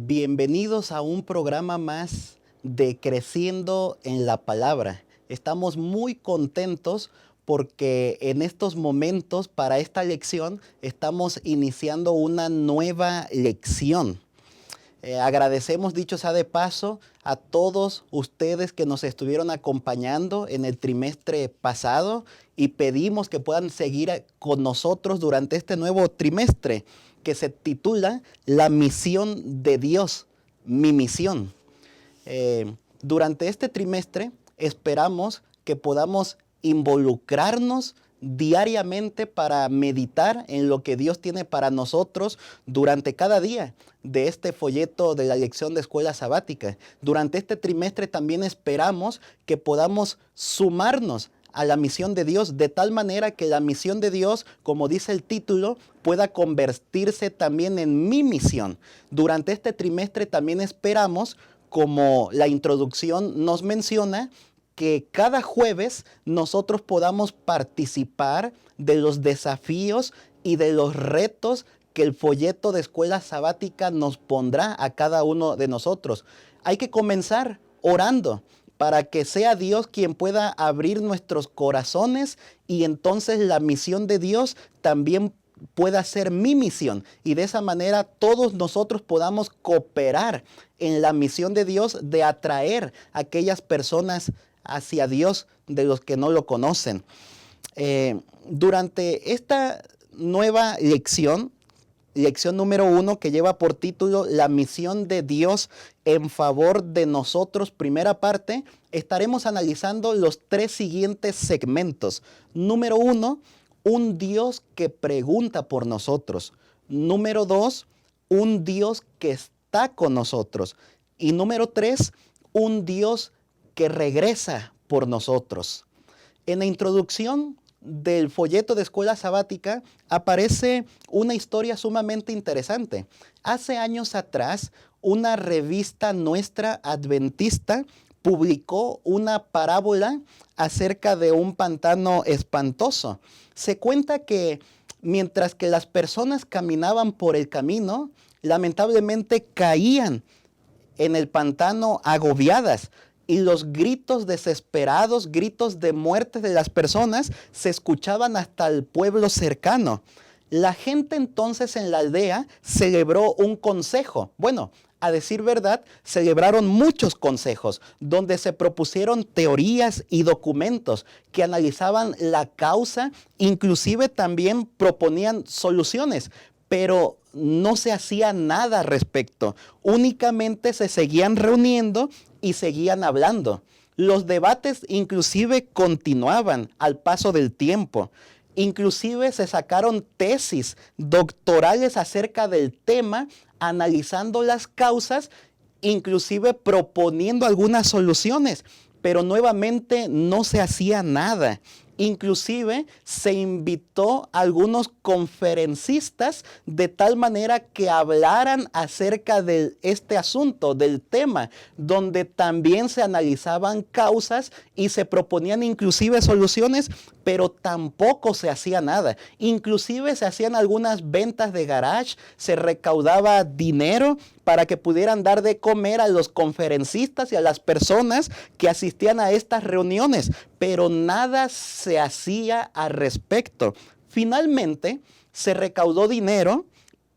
Bienvenidos a un programa más de Creciendo en la Palabra. Estamos muy contentos porque en estos momentos para esta lección estamos iniciando una nueva lección. Agradecemos, dicho sea de paso, a todos ustedes que nos estuvieron acompañando en el trimestre pasado y pedimos que puedan seguir con nosotros durante este nuevo trimestre que se titula La misión de Dios, mi misión. Durante este trimestre esperamos que podamos involucrarnos diariamente para meditar en lo que Dios tiene para nosotros durante cada día de este folleto de la lección de escuela sabática. Durante este trimestre también esperamos que podamos sumarnos a la misión de Dios, de tal manera que la misión de Dios, como dice el título, pueda convertirse también en mi misión. Durante este trimestre también esperamos, como la introducción nos menciona, que cada jueves nosotros podamos participar de los desafíos y de los retos que el folleto de escuela sabática nos pondrá a cada uno de nosotros. Hay que comenzar orando para que sea Dios quien pueda abrir nuestros corazones y entonces la misión de Dios también pueda ser mi misión y de esa manera todos nosotros podamos cooperar en la misión de Dios de atraer a aquellas personas hacia Dios de los que no lo conocen. Durante esta nueva lección número 1 que lleva por título La misión de Dios en favor de nosotros, primera parte, estaremos analizando los 3 siguientes segmentos. Número 1, un Dios que pregunta por nosotros. Número 2, un Dios que está con nosotros. Y número 3, un Dios que regresa por nosotros. En la introducción del folleto de escuela sabática aparece una historia sumamente interesante. Hace años atrás, una revista nuestra adventista publicó una parábola acerca de un pantano espantoso. Se cuenta que mientras que las personas caminaban por el camino, lamentablemente caían en el pantano agobiadas. Y los gritos desesperados, gritos de muerte de las personas se escuchaban hasta el pueblo cercano. La gente entonces en la aldea celebró un consejo. Bueno, a decir verdad, celebraron muchos consejos donde se propusieron teorías y documentos que analizaban la causa, inclusive también proponían soluciones. Pero no se hacía nada al respecto. Únicamente se seguían reuniendo y seguían hablando. Los debates inclusive continuaban al paso del tiempo. Inclusive se sacaron tesis doctorales acerca del tema, analizando las causas, inclusive proponiendo algunas soluciones. Pero nuevamente no se hacía nada. Inclusive se invitó a algunos conferencistas de tal manera que hablaran acerca de este asunto, del tema, donde también se analizaban causas y se proponían inclusive soluciones, pero tampoco se hacía nada. Inclusive se hacían algunas ventas de garage, se recaudaba dinero para que pudieran dar de comer a los conferencistas y a las personas que asistían a estas reuniones, pero nada se hacía al respecto. Finalmente, se recaudó dinero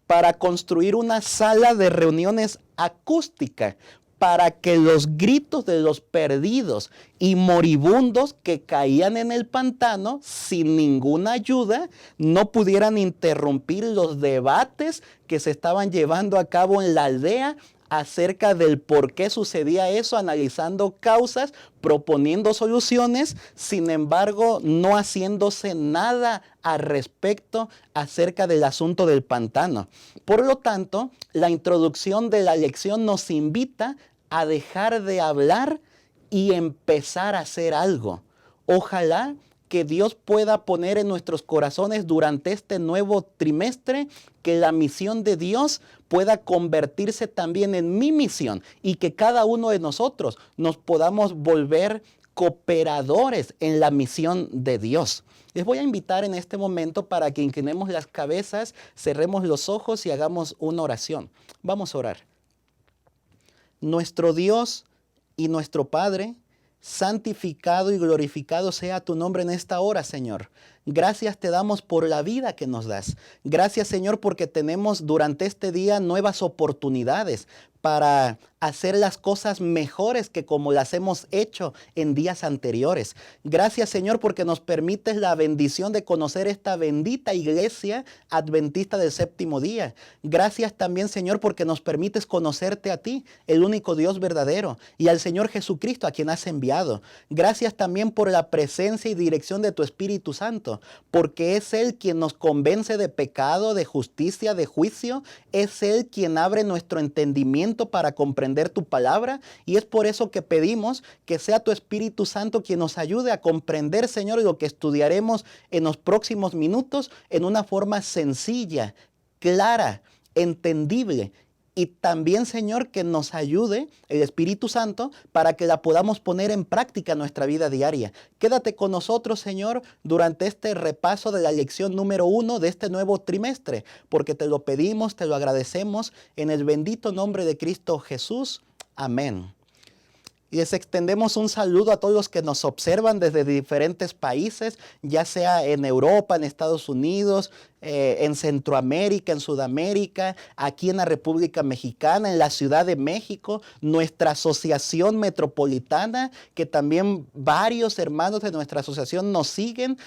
para construir una sala de reuniones acústica para que los gritos de los perdidos y moribundos que caían en el pantano sin ninguna ayuda no pudieran interrumpir los debates que se estaban llevando a cabo en la aldea acerca del por qué sucedía eso, analizando causas, proponiendo soluciones, sin embargo, no haciéndose nada al respecto acerca del asunto del pantano. Por lo tanto, la introducción de la lección nos invita a dejar de hablar y empezar a hacer algo. Ojalá que Dios pueda poner en nuestros corazones durante este nuevo trimestre que la misión de Dios pueda convertirse también en mi misión y que cada uno de nosotros nos podamos volver cooperadores en la misión de Dios. Les voy a invitar en este momento para que inclinemos las cabezas, cerremos los ojos y hagamos una oración. Vamos a orar. Nuestro Dios y nuestro Padre, santificado y glorificado sea tu nombre en esta hora, Señor. Gracias te damos por la vida que nos das. Gracias, Señor, porque tenemos durante este día nuevas oportunidades para hacer las cosas mejores que como las hemos hecho en días anteriores. Gracias, Señor, porque nos permites la bendición de conocer esta bendita iglesia adventista del séptimo día. Gracias también, Señor, porque nos permites conocerte a ti, el único Dios verdadero, y al Señor Jesucristo, a quien has enviado. Gracias también por la presencia y dirección de tu Espíritu Santo, porque es Él quien nos convence de pecado, de justicia, de juicio. Es Él quien abre nuestro entendimiento para comprender tu palabra, y es por eso que pedimos que sea tu Espíritu Santo quien nos ayude a comprender, Señor, lo que estudiaremos en los próximos minutos en una forma sencilla, clara, entendible. Y también, Señor, que nos ayude el Espíritu Santo para que la podamos poner en práctica en nuestra vida diaria. Quédate con nosotros, Señor, durante este repaso de la lección número 1 de este nuevo trimestre, porque te lo pedimos, te lo agradecemos en el bendito nombre de Cristo Jesús. Amén. Y les extendemos un saludo a todos los que nos observan desde diferentes países, ya sea en Europa, en Estados Unidos, en Centroamérica, en Sudamérica, aquí en la República Mexicana, en la Ciudad de México, nuestra asociación metropolitana, que también varios hermanos de nuestra asociación nos siguen.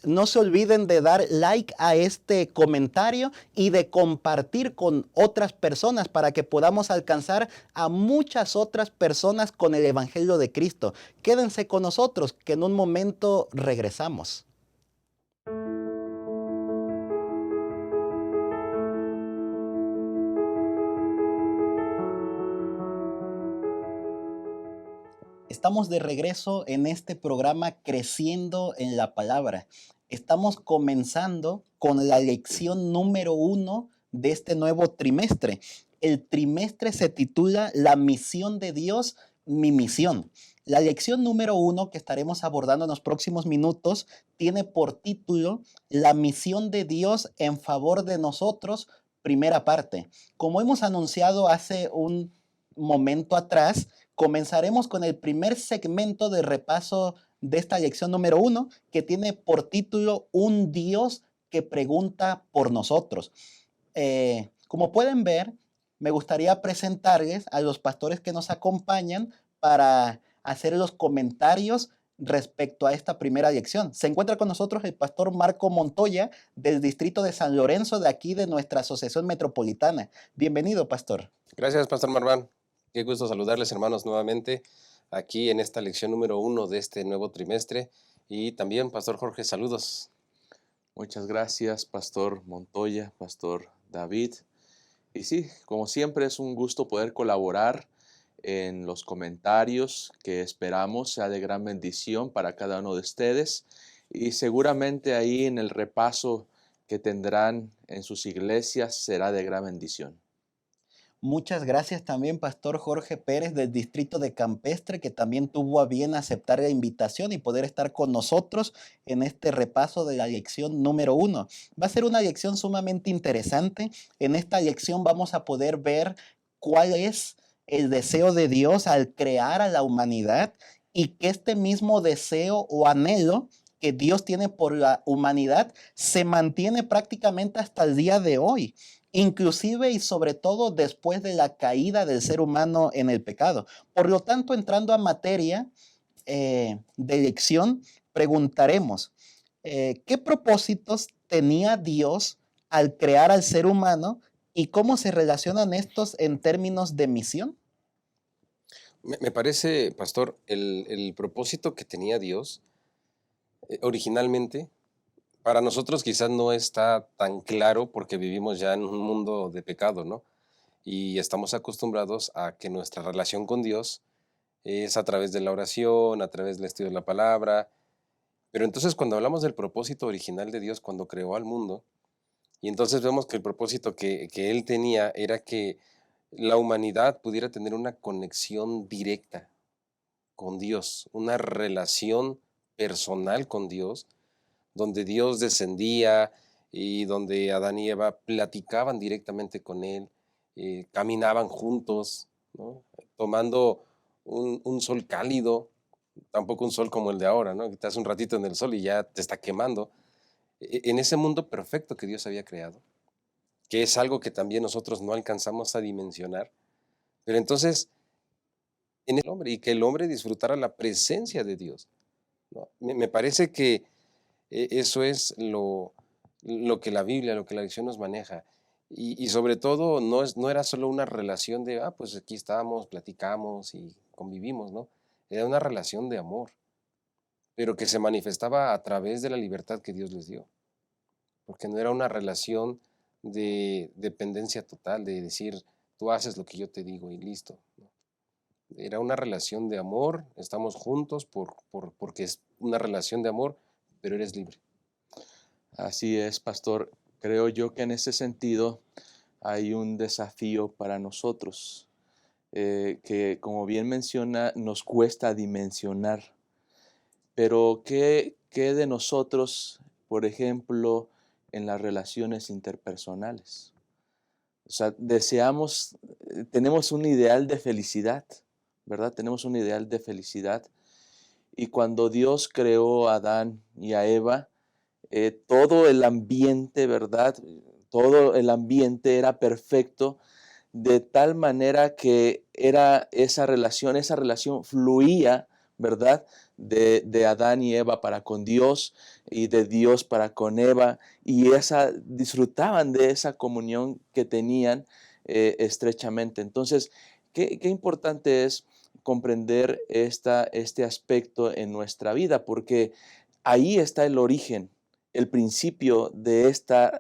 No se olviden de dar like a este comentario y de compartir con otras personas para que podamos alcanzar a muchas otras personas con el Evangelio de Cristo. Quédense con nosotros, que en un momento regresamos. Estamos de regreso en este programa Creciendo en la Palabra. Estamos comenzando con la lección número 1 de este nuevo trimestre. El trimestre se titula La misión de Dios, mi misión. La lección número 1 que estaremos abordando en los próximos minutos tiene por título La misión de Dios en favor de nosotros, primera parte. Como hemos anunciado hace un momento atrás, comenzaremos con el primer segmento de repaso de esta lección número 1, que tiene por título Un Dios que pregunta por nosotros. Como pueden ver, me gustaría presentarles a los pastores que nos acompañan para hacer los comentarios respecto a esta primera lección. Se encuentra con nosotros el pastor Marco Montoya del distrito de San Lorenzo, de aquí de nuestra asociación metropolitana. Bienvenido, pastor. Gracias, Pastor Marván. Qué gusto saludarles, hermanos, nuevamente aquí en esta lección número 1 de este nuevo trimestre. Y también, Pastor Jorge, saludos. Muchas gracias, Pastor Montoya, Pastor David. Y sí, como siempre es un gusto poder colaborar en los comentarios que esperamos sea de gran bendición para cada uno de ustedes. Y seguramente ahí en el repaso que tendrán en sus iglesias será de gran bendición. Muchas gracias también, Pastor Jorge Pérez del distrito de Campestre, que también tuvo a bien aceptar la invitación y poder estar con nosotros en este repaso de la lección número 1. Va a ser una lección sumamente interesante. En esta lección vamos a poder ver cuál es el deseo de Dios al crear a la humanidad, y que este mismo deseo o anhelo que Dios tiene por la humanidad se mantiene prácticamente hasta el día de hoy, inclusive y sobre todo después de la caída del ser humano en el pecado. Por lo tanto, entrando a materia de lección, preguntaremos, ¿qué propósitos tenía Dios al crear al ser humano y cómo se relacionan estos en términos de misión? Me parece, Pastor, el propósito que tenía Dios originalmente, para nosotros quizás no está tan claro porque vivimos ya en un mundo de pecado, ¿no? Y estamos acostumbrados a que nuestra relación con Dios es a través de la oración, a través del estudio de la palabra. Pero entonces cuando hablamos del propósito original de Dios cuando creó al mundo, y entonces vemos que el propósito que Él tenía era que la humanidad pudiera tener una conexión directa con Dios, una relación personal con Dios, donde Dios descendía y donde Adán y Eva platicaban directamente con Él, caminaban juntos, ¿no? Tomando un sol cálido, tampoco un sol como el de ahora, ¿no? Que estás un ratito en el sol y ya te está quemando. En ese mundo perfecto que Dios había creado, que es algo que también nosotros no alcanzamos a dimensionar, pero entonces en el hombre y que el hombre disfrutara la presencia de Dios, ¿no? Me parece que eso es lo que la Biblia, lo que la lección nos maneja. Y sobre todo no era solo una relación de, pues aquí estamos, platicamos y convivimos, ¿no? Era una relación de amor, pero que se manifestaba a través de la libertad que Dios les dio, porque no era una relación de dependencia total, de decir, tú haces lo que yo te digo y listo, ¿no? Era una relación de amor, estamos juntos porque es una relación de amor, pero eres libre. Así es, pastor. Creo yo que en ese sentido hay un desafío para nosotros, que como bien menciona, nos cuesta dimensionar. Pero ¿qué de nosotros, por ejemplo, en las relaciones interpersonales? O sea, tenemos un ideal de felicidad, ¿verdad? Tenemos un ideal de felicidad. Y cuando Dios creó a Adán y a Eva, todo el ambiente, ¿verdad? Todo el ambiente era perfecto, de tal manera que era esa relación fluía, ¿verdad? De Adán y Eva para con Dios y de Dios para con Eva, y disfrutaban de esa comunión que tenían estrechamente. Entonces, qué importante es comprender este aspecto en nuestra vida, porque ahí está el origen, el principio de esta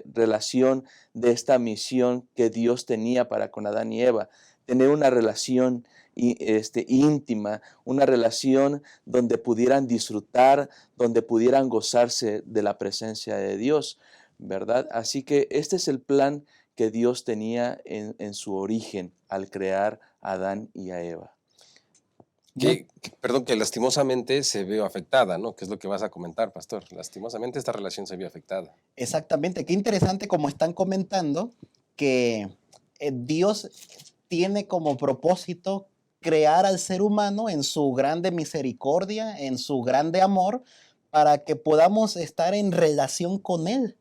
relación, de esta misión que Dios tenía para con Adán y Eva, tener una relación íntima, una relación donde pudieran disfrutar, donde pudieran gozarse de la presencia de Dios, ¿verdad? Así que este es el plan que Dios tenía en su origen al crear a Adán y a Eva. Perdón, que lastimosamente se vio afectada, ¿no? ¿Qué es lo que vas a comentar, pastor? Lastimosamente esta relación se vio afectada. Exactamente, qué interesante como están comentando que Dios tiene como propósito crear al ser humano en su grande misericordia, en su grande amor, para que podamos estar en relación con Él,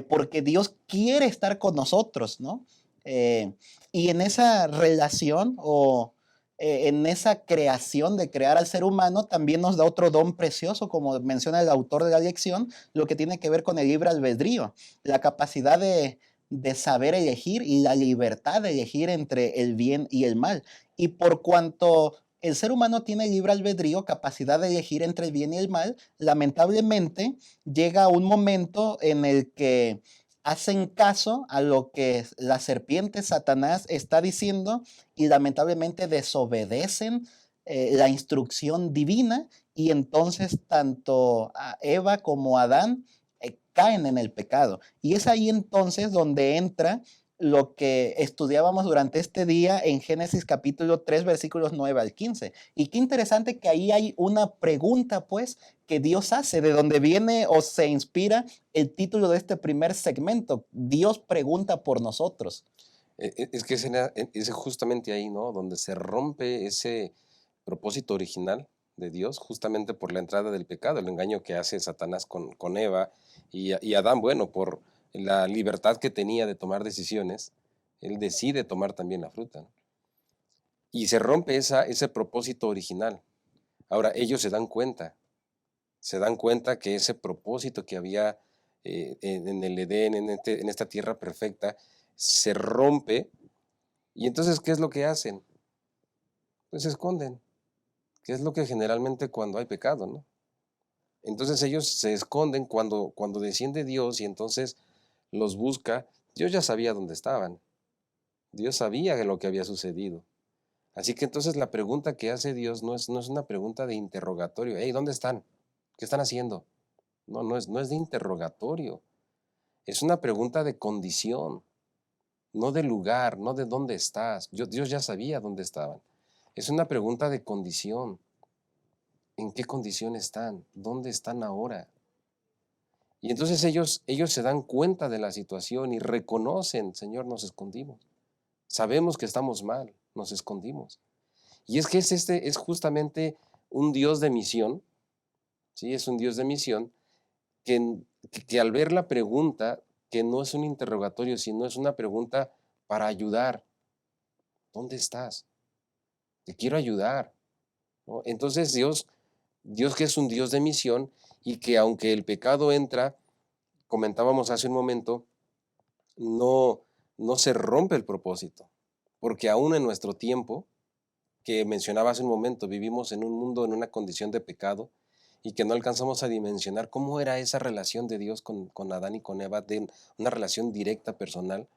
porque Dios quiere estar con nosotros, ¿no? Eh, y en esa relación o en esa creación de crear al ser humano, también nos da otro don precioso, como menciona el autor de la lección, lo que tiene que ver con el libre albedrío, la capacidad de saber elegir y la libertad de elegir entre el bien y el mal. Y por cuanto el ser humano tiene libre albedrío, capacidad de elegir entre el bien y el mal, lamentablemente llega un momento en el que hacen caso a lo que la serpiente Satanás está diciendo y lamentablemente desobedecen la instrucción divina y entonces tanto a Eva como a Adán caen en el pecado. Y es ahí entonces donde entra lo que estudiábamos durante este día en Génesis capítulo 3 versículos 9 al 15. Y qué interesante que ahí hay una pregunta pues que Dios hace, de donde viene o se inspira el título de este primer segmento. Dios pregunta por nosotros. Es que es justamente ahí, ¿no? Donde se rompe ese propósito original de Dios, justamente por la entrada del pecado, el engaño que hace Satanás con Eva y Adán, bueno, por la libertad que tenía de tomar decisiones, él decide tomar también la fruta, ¿no? Y se rompe ese propósito original. Ahora, ellos se dan cuenta que ese propósito que había en el Edén, en esta tierra perfecta, se rompe. Y entonces, ¿qué es lo que hacen? Pues se esconden, que es lo que generalmente cuando hay pecado, ¿no? Entonces ellos se esconden cuando desciende Dios y entonces los busca. Dios ya sabía dónde estaban. Dios sabía de lo que había sucedido. Así que entonces la pregunta que hace Dios no es una pregunta de interrogatorio. Hey, ¿dónde están? ¿Qué están haciendo? No es de interrogatorio. Es una pregunta de condición, no de lugar, no de dónde estás. Dios ya sabía dónde estaban. Es una pregunta de condición. ¿En qué condición están? ¿Dónde están ahora? Y entonces ellos se dan cuenta de la situación y reconocen, Señor, nos escondimos. Sabemos que estamos mal. nos escondimos. Y es que es justamente un Dios de misión, ¿sí? Es un Dios de misión que al ver la pregunta, que no es un interrogatorio, sino es una pregunta para ayudar. ¿Dónde estás? Te quiero ayudar, ¿no? Entonces Dios que es un Dios de misión y que aunque el pecado entra, comentábamos hace un momento, no, no se rompe el propósito, porque aún en nuestro tiempo, que mencionaba hace un momento, vivimos en un mundo, en una condición de pecado y que no alcanzamos a dimensionar cómo era esa relación de Dios con Adán y con Eva, de una relación directa, personal.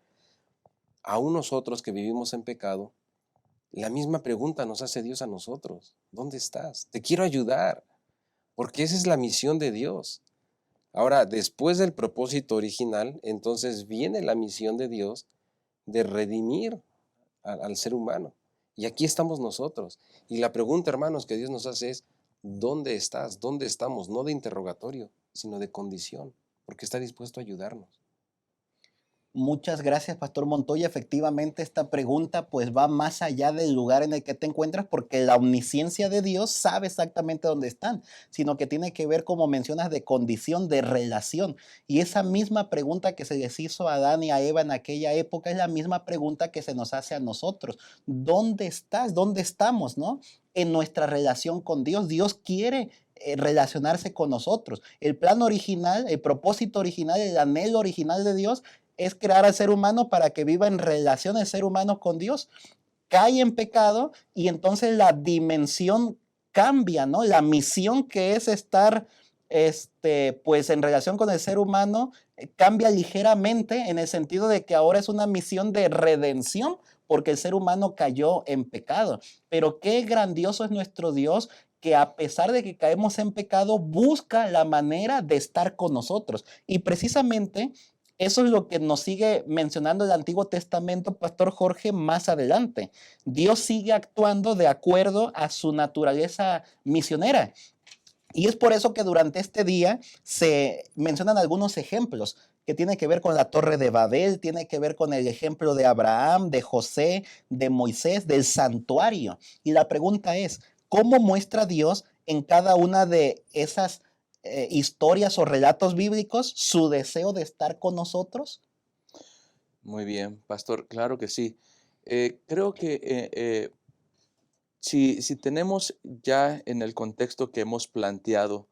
Aún nosotros que vivimos en pecado, la misma pregunta nos hace Dios a nosotros. ¿Dónde estás? Te quiero ayudar, porque esa es la misión de Dios. Ahora, después del propósito original, entonces viene la misión de Dios de redimir al ser humano. Y aquí estamos nosotros. Y la pregunta, hermanos, que Dios nos hace es, ¿dónde estás? ¿Dónde estamos? No de interrogatorio, sino de condición, porque está dispuesto a ayudarnos. Muchas gracias, Pastor Montoya. Efectivamente, esta pregunta pues va más allá del lugar en el que te encuentras, porque la omnisciencia de Dios sabe exactamente dónde están, sino que tiene que ver, como mencionas, de condición, de relación. Y esa misma pregunta que se les hizo a Adán y a Eva en aquella época es la misma pregunta que se nos hace a nosotros. ¿Dónde estás? ¿Dónde estamos? ¿No? En nuestra relación con Dios. Dios quiere relacionarse con nosotros. El plan original, el propósito original, el anhelo original de Dios es crear al ser humano para que viva en relación el ser humano con Dios. Cae en pecado y entonces la dimensión cambia, ¿no? La misión que es estar, pues en relación con el ser humano, cambia ligeramente en el sentido de que ahora es una misión de redención porque el ser humano cayó en pecado. Pero qué grandioso es nuestro Dios, que a pesar de que caemos en pecado, busca la manera de estar con nosotros. Y precisamente eso es lo que nos sigue mencionando el Antiguo Testamento, Pastor Jorge, más adelante. Dios sigue actuando de acuerdo a su naturaleza misionera. Y es por eso que durante este día se mencionan algunos ejemplos que tienen que ver con la Torre de Babel, tiene que ver con el ejemplo de Abraham, de José, de Moisés, del santuario. Y la pregunta es, ¿cómo muestra Dios en cada una de esas historias o relatos bíblicos su deseo de estar con nosotros? Muy bien, pastor, claro que sí. Creo que si tenemos ya en el contexto que hemos planteado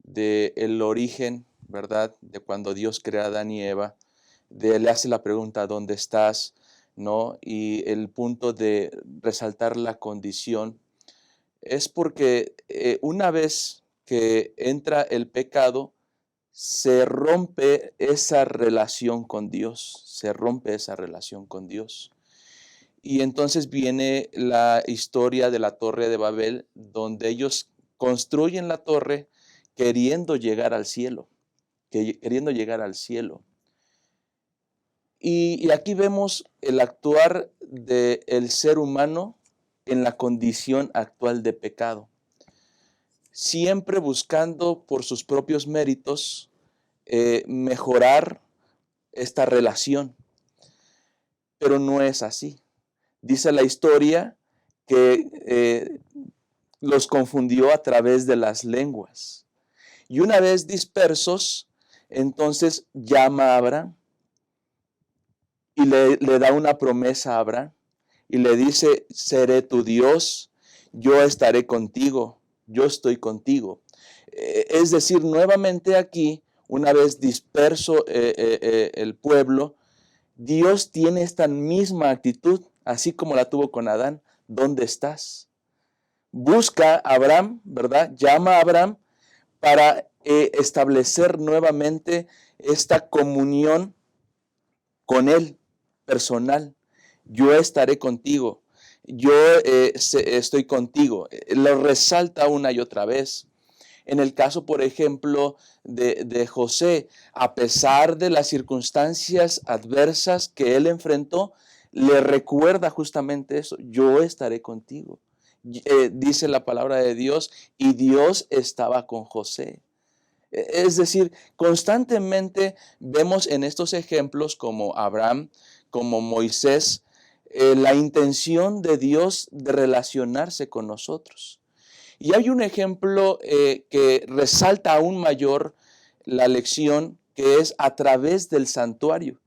del origen, ¿verdad? De cuando Dios crea a Adán y Eva, le hace la pregunta, ¿dónde estás? ¿No? Y el punto de resaltar la condición es porque una vez que entra el pecado, se rompe esa relación con Dios, se rompe esa relación con Dios. Y entonces viene la historia de la Torre de Babel, donde ellos construyen la torre queriendo llegar al cielo, queriendo llegar al cielo. Y aquí vemos el actuar del ser humano en la condición actual de pecado, siempre buscando por sus propios méritos mejorar esta relación, pero no es así. Dice la historia que los confundió a través de las lenguas. Y una vez dispersos, entonces llama a Abraham y le da una promesa a Abraham y le dice, seré tu Dios, yo estaré contigo, yo estoy contigo. Es decir, nuevamente aquí, una vez disperso el pueblo, Dios tiene esta misma actitud, así como la tuvo con Adán. ¿Dónde estás? Busca a Abraham, ¿verdad? Llama a Abraham para establecer nuevamente esta comunión con él, personal. Yo estaré contigo. Yo estoy contigo. Lo resalta una y otra vez. En el caso, por ejemplo, de José, a pesar de las circunstancias adversas que él enfrentó, le recuerda justamente eso, yo estaré contigo. Dice la palabra de Dios, y Dios estaba con José. Es decir, constantemente vemos en estos ejemplos como Abraham, como Moisés, la intención de Dios de relacionarse con nosotros. Y hay un ejemplo que resalta aún mayor la lección, que es a través del santuario,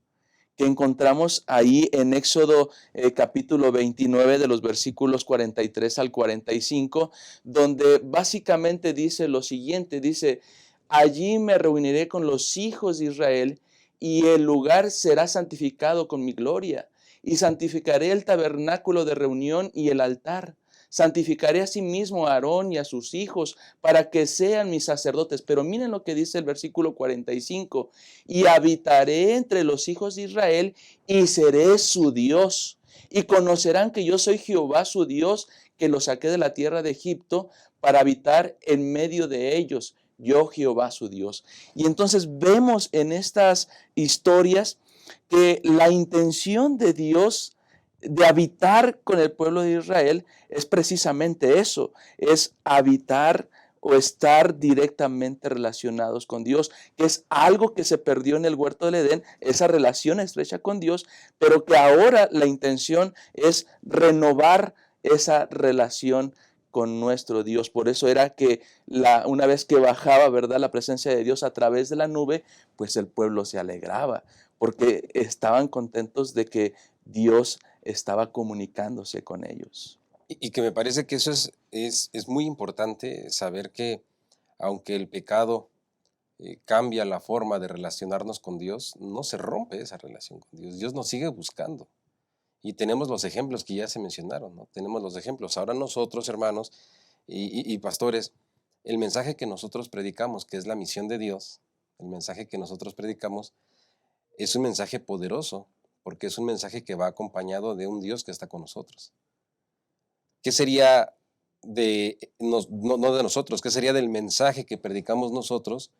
que encontramos ahí en Éxodo capítulo 29 de los versículos 43 al 45, donde básicamente dice lo siguiente, dice: allí me reuniré con los hijos de Israel y el lugar será santificado con mi gloria, y santificaré el tabernáculo de reunión y el altar. Santificaré asimismo a Aarón y a sus hijos para que sean mis sacerdotes. Pero miren lo que dice el versículo 45. Y habitaré entre los hijos de Israel y seré su Dios. Y conocerán que yo soy Jehová su Dios, que los saqué de la tierra de Egipto para habitar en medio de ellos. Yo Jehová su Dios. Y entonces vemos en estas historias que la intención de Dios de habitar con el pueblo de Israel es precisamente eso, es habitar o estar directamente relacionados con Dios, que es algo que se perdió en el huerto del Edén, esa relación estrecha con Dios, pero que ahora la intención es renovar esa relación con nuestro Dios. Por eso era que una vez que bajaba, ¿verdad?, la presencia de Dios a través de la nube, pues el pueblo se alegraba, porque estaban contentos de que Dios estaba comunicándose con ellos. Y que me parece que eso es muy importante, saber que aunque el pecado cambia la forma de relacionarnos con Dios, no se rompe esa relación con Dios. Dios nos sigue buscando. Y tenemos los ejemplos que ya se mencionaron, ¿no? Tenemos los ejemplos. Ahora nosotros, hermanos y pastores, el mensaje que nosotros predicamos, que es la misión de Dios, el mensaje que nosotros predicamos es un mensaje poderoso, porque es un mensaje que va acompañado de un Dios que está con nosotros. ¿Qué sería no de nosotros, qué sería del mensaje que predicamos nosotros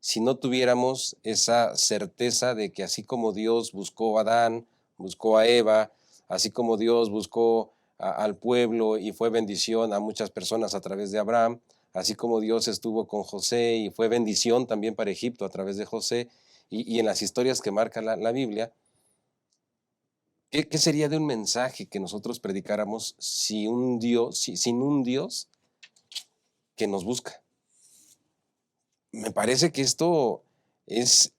si no tuviéramos esa certeza de que así como Dios buscó a Adán, buscó a Eva, así como Dios buscó al pueblo y fue bendición a muchas personas a través de Abraham, así como Dios estuvo con José y fue bendición también para Egipto a través de José, y en las historias que marca la Biblia, ¿qué sería de un mensaje que nosotros predicáramos sin un Dios que nos busca? Me parece que esto es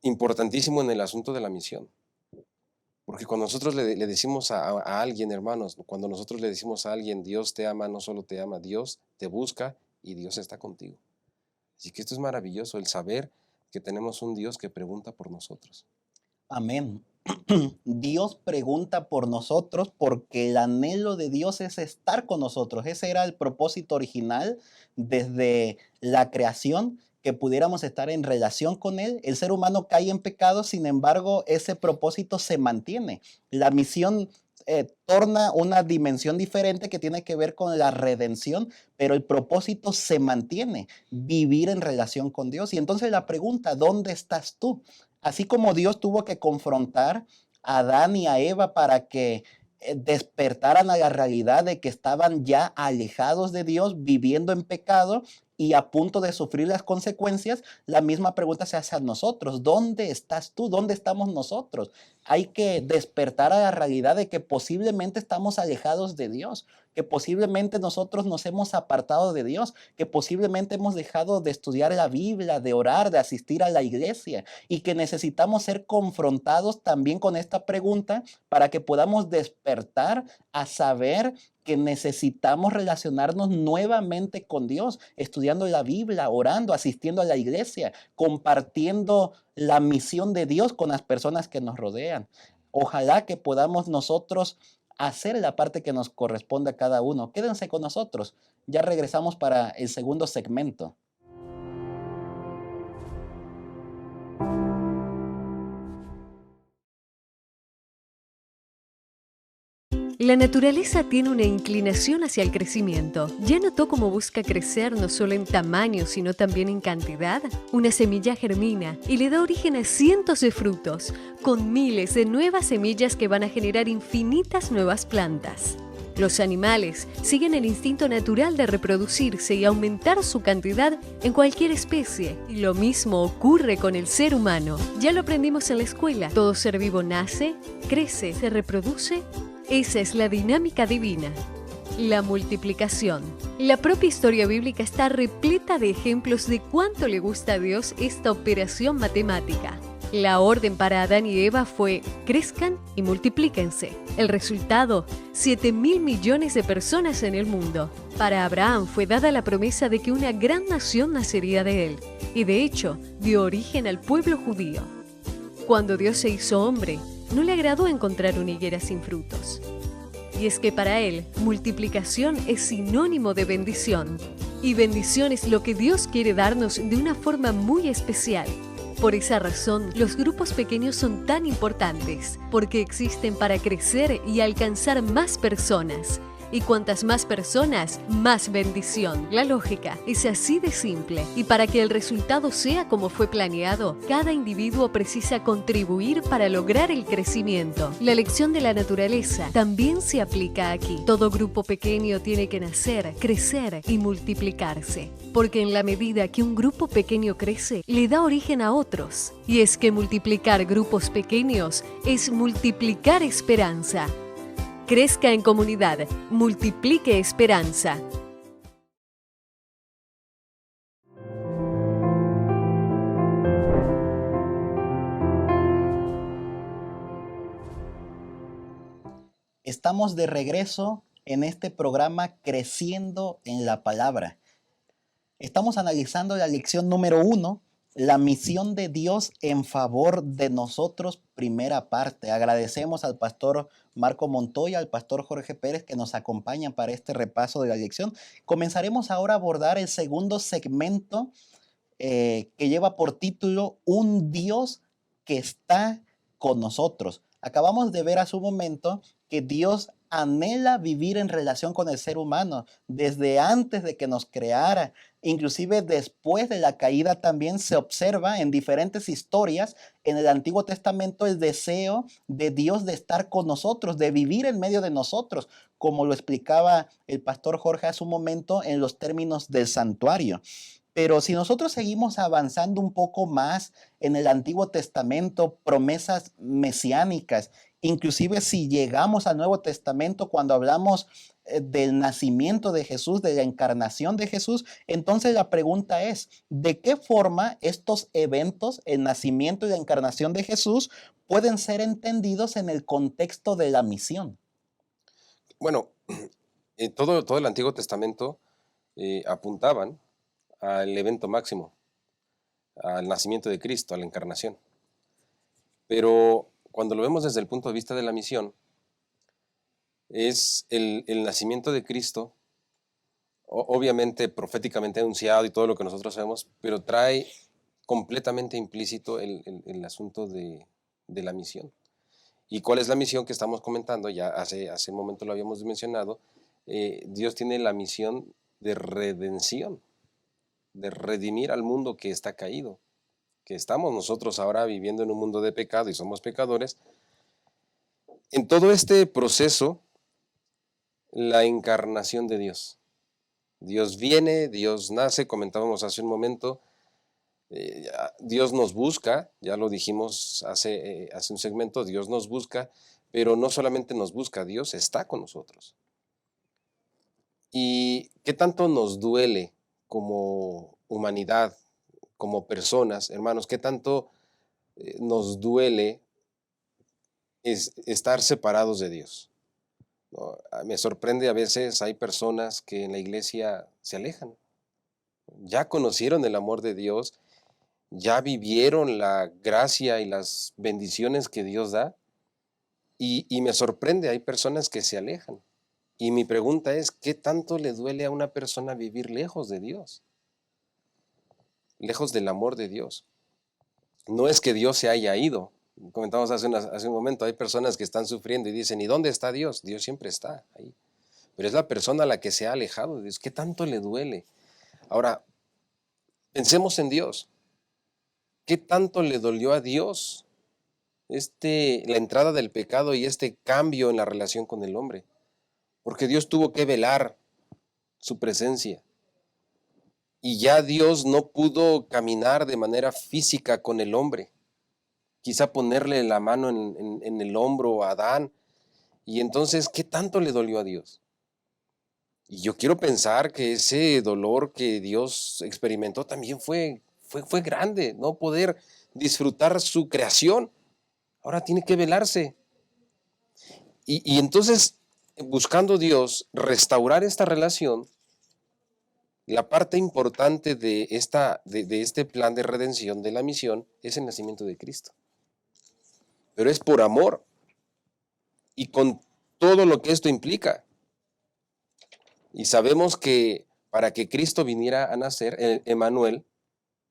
importantísimo en el asunto de la misión. Porque cuando nosotros le decimos a alguien, hermanos, cuando nosotros le decimos a alguien, Dios te ama, no solo te ama, Dios te busca y Dios está contigo. Así que esto es maravilloso, el saber que tenemos un Dios que pregunta por nosotros. Amén. Dios pregunta por nosotros porque el anhelo de Dios es estar con nosotros. Ese era el propósito original desde la creación, que pudiéramos estar en relación con Él. El ser humano cae en pecado, sin embargo, ese propósito se mantiene. La misión torna una dimensión diferente que tiene que ver con la redención, pero el propósito se mantiene, vivir en relación con Dios. Y entonces la pregunta, ¿dónde estás tú? Así como Dios tuvo que confrontar a Adán y a Eva para que despertaran a la realidad de que estaban ya alejados de Dios, viviendo en pecado y a punto de sufrir las consecuencias, la misma pregunta se hace a nosotros. ¿Dónde estás tú? ¿Dónde estamos nosotros? Hay que despertar a la realidad de que posiblemente estamos alejados de Dios, que posiblemente nosotros nos hemos apartado de Dios, que posiblemente hemos dejado de estudiar la Biblia, de orar, de asistir a la iglesia, y que necesitamos ser confrontados también con esta pregunta para que podamos despertar a saber que necesitamos relacionarnos nuevamente con Dios, estudiando la Biblia, orando, asistiendo a la iglesia, compartiendo la misión de Dios con las personas que nos rodean. Ojalá que podamos nosotros hacer la parte que nos corresponde a cada uno. Quédense con nosotros. Ya regresamos para el segundo segmento. La naturaleza tiene una inclinación hacia el crecimiento. ¿Ya notó cómo busca crecer no solo en tamaño, sino también en cantidad? Una semilla germina y le da origen a cientos de frutos, con miles de nuevas semillas que van a generar infinitas nuevas plantas. Los animales siguen el instinto natural de reproducirse y aumentar su cantidad en cualquier especie. Y lo mismo ocurre con el ser humano. Ya lo aprendimos en la escuela. Todo ser vivo nace, crece, se reproduce. Esa es la dinámica divina. La multiplicación. La propia historia bíblica está repleta de ejemplos de cuánto le gusta a Dios esta operación matemática. La orden para Adán y Eva fue: crezcan y multiplíquense. El resultado: 7.000 millones de personas en el mundo. Para Abraham fue dada la promesa de que una gran nación nacería de él, y de hecho dio origen al pueblo judío. Cuando Dios se hizo hombre, no le agradó encontrar una higuera sin frutos. Y es que para él, multiplicación es sinónimo de bendición. Y bendición es lo que Dios quiere darnos de una forma muy especial. Por esa razón, los grupos pequeños son tan importantes, porque existen para crecer y alcanzar más personas. Y cuantas más personas, más bendición. La lógica es así de simple. Y para que el resultado sea como fue planeado, cada individuo precisa contribuir para lograr el crecimiento. La lección de la naturaleza también se aplica aquí. Todo grupo pequeño tiene que nacer, crecer y multiplicarse. Porque en la medida que un grupo pequeño crece, le da origen a otros. Y es que multiplicar grupos pequeños es multiplicar esperanza. Crezca en comunidad, multiplique esperanza. Estamos de regreso en este programa Creciendo en la Palabra. Estamos analizando la lección número 1, la misión de Dios en favor de nosotros, primera parte. Agradecemos al pastor Marco Montoya, al pastor Jorge Pérez que nos acompañan para este repaso de la lección. Comenzaremos ahora a abordar el segundo segmento que lleva por título Un Dios que está con nosotros. Acabamos de ver hace un momento que Dios anhela vivir en relación con el ser humano desde antes de que nos creara. Inclusive después de la caída también se observa en diferentes historias en el Antiguo Testamento el deseo de Dios de estar con nosotros, de vivir en medio de nosotros, como lo explicaba el pastor Jorge hace un momento en los términos del santuario. Pero si nosotros seguimos avanzando un poco más en el Antiguo Testamento, promesas mesiánicas, inclusive si llegamos al Nuevo Testamento cuando hablamos del nacimiento de Jesús, de la encarnación de Jesús, entonces la pregunta es, ¿de qué forma estos eventos, el nacimiento y la encarnación de Jesús, pueden ser entendidos en el contexto de la misión? Bueno, todo el Antiguo Testamento apuntaban al evento máximo, al nacimiento de Cristo, a la encarnación. Pero cuando lo vemos desde el punto de vista de la misión, es el nacimiento de Cristo, obviamente proféticamente anunciado y todo lo que nosotros sabemos, pero trae completamente implícito el asunto de la misión. ¿Y cuál es la misión que estamos comentando? Ya hace un momento lo habíamos mencionado. Dios tiene la misión de redención, de redimir al mundo que está caído, que estamos nosotros ahora viviendo en un mundo de pecado y somos pecadores. En todo este proceso, la encarnación de Dios. Dios viene, Dios nace, comentábamos hace un momento, Dios nos busca, ya lo dijimos hace un segmento, Dios nos busca, pero no solamente nos busca, Dios está con nosotros. ¿Y qué tanto nos duele como humanidad, como personas, hermanos? ¿Qué tanto nos duele estar separados de Dios? ¿No? Me sorprende a veces, hay personas que en la iglesia se alejan. Ya conocieron el amor de Dios, ya vivieron la gracia y las bendiciones que Dios da, y me sorprende, hay personas que se alejan. Y mi pregunta es, ¿qué tanto le duele a una persona vivir lejos de Dios? Lejos del amor de Dios. No es que Dios se haya ido. Comentamos hace un momento, hay personas que están sufriendo y dicen, ¿y dónde está Dios? Dios siempre está ahí. Pero es la persona a la que se ha alejado de Dios. ¿Qué tanto le duele? Ahora, pensemos en Dios. ¿Qué tanto le dolió a Dios la entrada del pecado y este cambio en la relación con el hombre? porque Dios tuvo que velar su presencia. Y ya Dios no pudo caminar de manera física con el hombre. Quizá ponerle la mano en el hombro a Adán. Y entonces, ¿qué tanto le dolió a Dios? Y yo quiero pensar que ese dolor que Dios experimentó también fue grande, no poder disfrutar su creación. Ahora tiene que velarse. Y entonces, buscando Dios restaurar esta relación, la parte importante de este plan de redención, de la misión, es el nacimiento de Cristo. Pero es por amor y con todo lo que esto implica. Y sabemos que para que Cristo viniera a nacer, Emmanuel,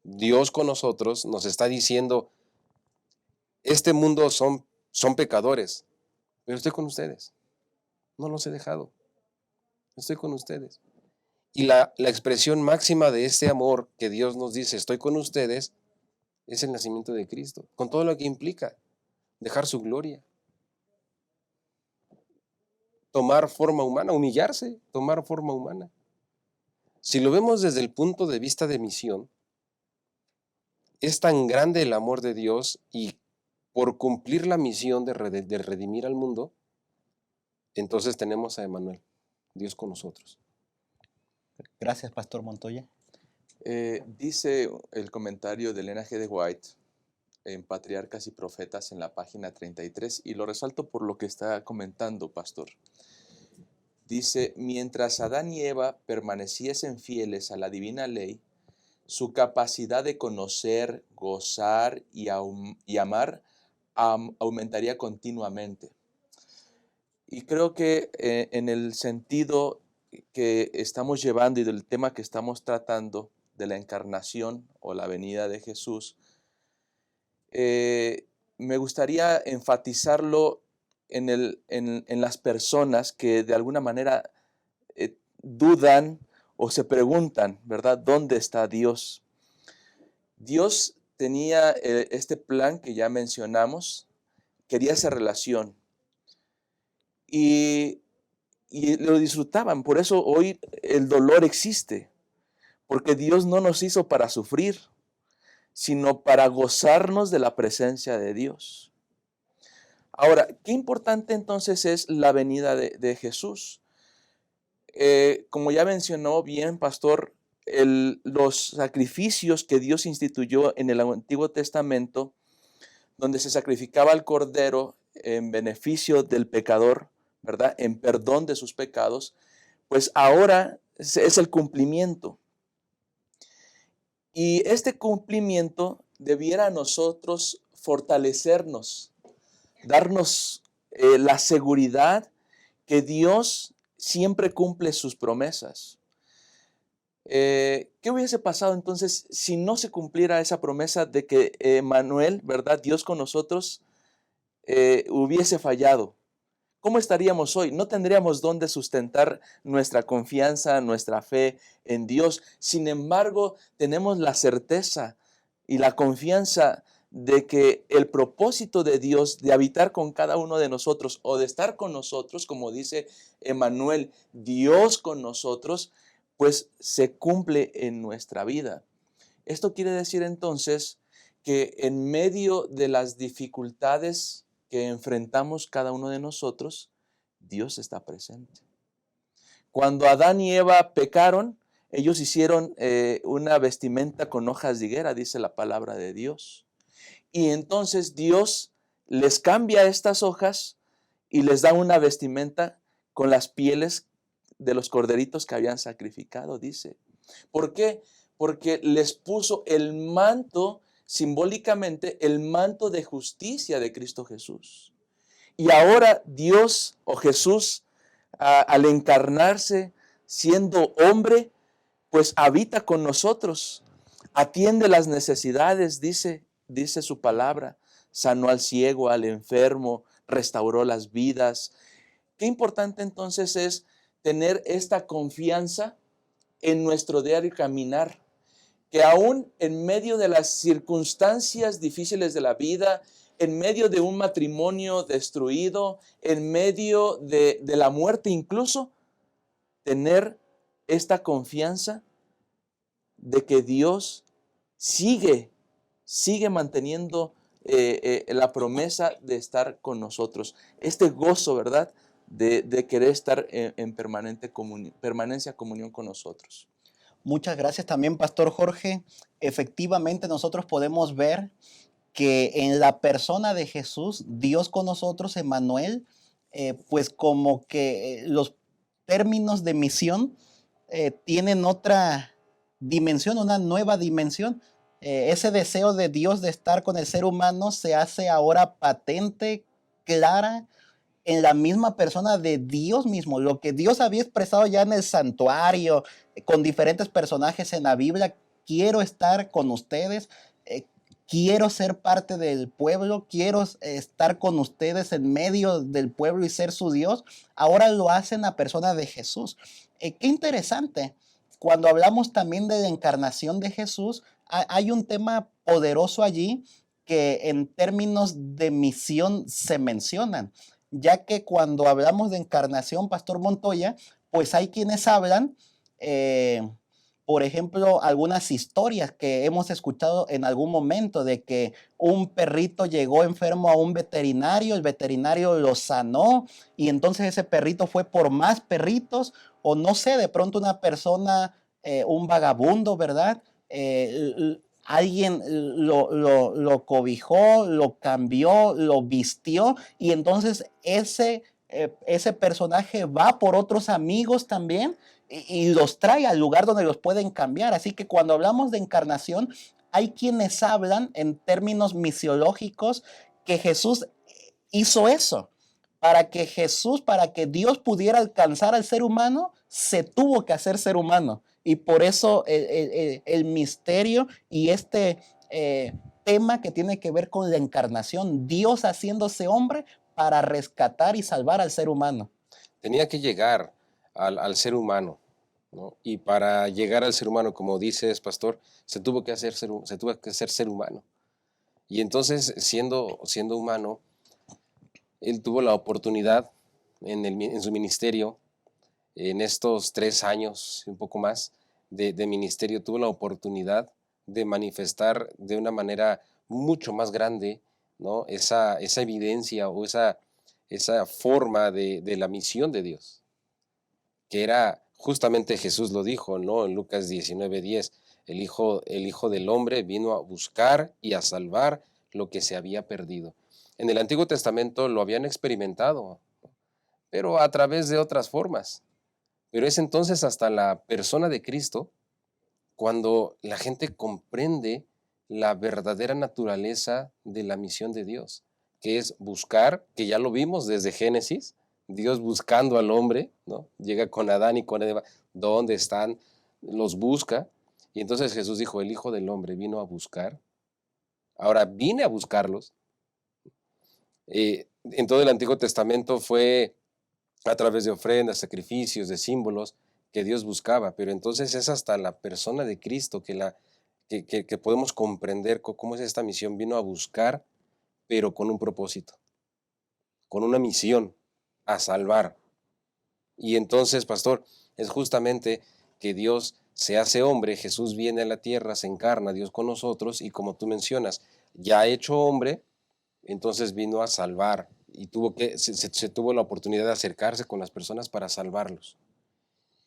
Dios con nosotros, nos está diciendo, este mundo son pecadores, pero estoy con ustedes. No los he dejado. Estoy con ustedes. Y la expresión máxima de este amor que Dios nos dice, estoy con ustedes, es el nacimiento de Cristo, con todo lo que implica, dejar su gloria, tomar forma humana, humillarse, tomar forma humana. Si lo vemos desde el punto de vista de misión, es tan grande el amor de Dios y por cumplir la misión de redimir al mundo, entonces tenemos a Emmanuel, Dios con nosotros. Gracias, Pastor Montoya. Dice el comentario de Elena G. de White en Patriarcas y Profetas en la página 33, y lo resalto por lo que está comentando, Pastor. Dice, mientras Adán y Eva permaneciesen fieles a la divina ley, su capacidad de conocer, gozar y amar aumentaría continuamente. Y creo que en el sentido que estamos llevando y del tema que estamos tratando de la encarnación o la venida de Jesús, me gustaría enfatizarlo en las personas que de alguna manera dudan o se preguntan, ¿verdad? ¿Dónde está Dios? Dios tenía este plan que ya mencionamos, quería esa relación y lo disfrutaban. Por eso hoy el dolor existe, porque Dios no nos hizo para sufrir, sino para gozarnos de la presencia de Dios. Ahora, qué importante entonces es la venida de Jesús. Como ya mencionó bien, Pastor, los sacrificios que Dios instituyó en el Antiguo Testamento, donde se sacrificaba al cordero en beneficio del pecador, ¿verdad? En perdón de sus pecados, pues ahora es el cumplimiento. Y este cumplimiento debiera a nosotros fortalecernos, darnos la seguridad que Dios siempre cumple sus promesas. ¿Qué hubiese pasado entonces si no se cumpliera esa promesa de que Emmanuel, ¿verdad? Dios con nosotros, hubiese fallado? ¿Cómo estaríamos hoy? No tendríamos dónde sustentar nuestra confianza, nuestra fe en Dios. Sin embargo, tenemos la certeza y la confianza de que el propósito de Dios de habitar con cada uno de nosotros o de estar con nosotros, como dice Emmanuel, Dios con nosotros, pues se cumple en nuestra vida. Esto quiere decir entonces que en medio de las dificultades que enfrentamos cada uno de nosotros, Dios está presente. Cuando Adán y Eva pecaron, ellos hicieron una vestimenta con hojas de higuera, dice la palabra de Dios. Y entonces Dios les cambia estas hojas y les da una vestimenta con las pieles de los corderitos que habían sacrificado, dice. ¿Por qué? Porque les puso el manto, simbólicamente, el manto de justicia de Cristo Jesús. Y ahora Dios o Jesús, al encarnarse, siendo hombre, pues habita con nosotros, atiende las necesidades, dice su palabra, sanó al ciego, al enfermo, restauró las vidas. Qué importante entonces es tener esta confianza en nuestro diario caminar, que aún en medio de las circunstancias difíciles de la vida, en medio de un matrimonio destruido, en medio de la muerte incluso, tener esta confianza de que Dios sigue manteniendo la promesa de estar con nosotros. Este gozo, ¿verdad? De querer estar en permanencia comunión con nosotros. Muchas gracias también, Pastor Jorge. Efectivamente, nosotros podemos ver que en la persona de Jesús, Dios con nosotros, Emmanuel, pues como que los términos de misión tienen otra dimensión, una nueva dimensión. Ese deseo de Dios de estar con el ser humano se hace ahora patente, clara, en la misma persona de Dios mismo. Lo que Dios había expresado ya en el santuario, con diferentes personajes en la Biblia: quiero estar con ustedes, quiero ser parte del pueblo, quiero estar con ustedes en medio del pueblo y ser su Dios. Ahora lo hace en la persona de Jesús. Qué interesante. Cuando hablamos también de la encarnación de Jesús, hay un tema poderoso allí que en términos de misión se mencionan, ya que cuando hablamos de encarnación, Pastor Montoya, pues hay quienes hablan, por ejemplo, algunas historias que hemos escuchado en algún momento de que un perrito llegó enfermo a un veterinario, el veterinario lo sanó y entonces ese perrito fue por más perritos, o no sé, de pronto una persona, un vagabundo, ¿verdad? Alguien lo cobijó, lo cambió, lo vistió y entonces ese personaje va por otros amigos también y los trae al lugar donde los pueden cambiar. Así que cuando hablamos de encarnación, hay quienes hablan en términos misiológicos que Jesús hizo eso. Para que Dios pudiera alcanzar al ser humano, se tuvo que hacer ser humano. Y por eso el misterio y este tema que tiene que ver con la encarnación, Dios haciéndose hombre para rescatar y salvar al ser humano. Tenía que llegar al ser humano, ¿no? Y para llegar al ser humano, como dices, pastor, se tuvo que hacer ser humano. Y entonces, siendo humano, él tuvo la oportunidad en su ministerio, en estos 3 años, un poco más de ministerio, tuvo la oportunidad de manifestar de una manera mucho más grande, ¿no? esa evidencia o esa forma de la misión de Dios, que era justamente, Jesús lo dijo, ¿no? En Lucas 19:10, el Hijo del Hombre vino a buscar y a salvar lo que se había perdido. En el Antiguo Testamento lo habían experimentado, pero a través de otras formas. Pero es entonces hasta la persona de Cristo cuando la gente comprende la verdadera naturaleza de la misión de Dios, que es buscar, que ya lo vimos desde Génesis, Dios buscando al hombre, ¿no? Llega con Adán y con Eva, ¿dónde están? Los busca, y entonces Jesús dijo, el Hijo del Hombre vino a buscar, ahora vine a buscarlos. En todo el Antiguo Testamento fue a través de ofrendas, sacrificios, de símbolos que Dios buscaba, pero entonces es hasta la persona de Cristo que podemos comprender cómo es esta misión. Vino a buscar, pero con un propósito, con una misión, a salvar. Y entonces, pastor, es justamente que Dios se hace hombre, Jesús viene a la tierra, se encarna, Dios con nosotros, y como tú mencionas, ya hecho hombre, entonces vino a salvar y se tuvo la oportunidad de acercarse con las personas para salvarlos,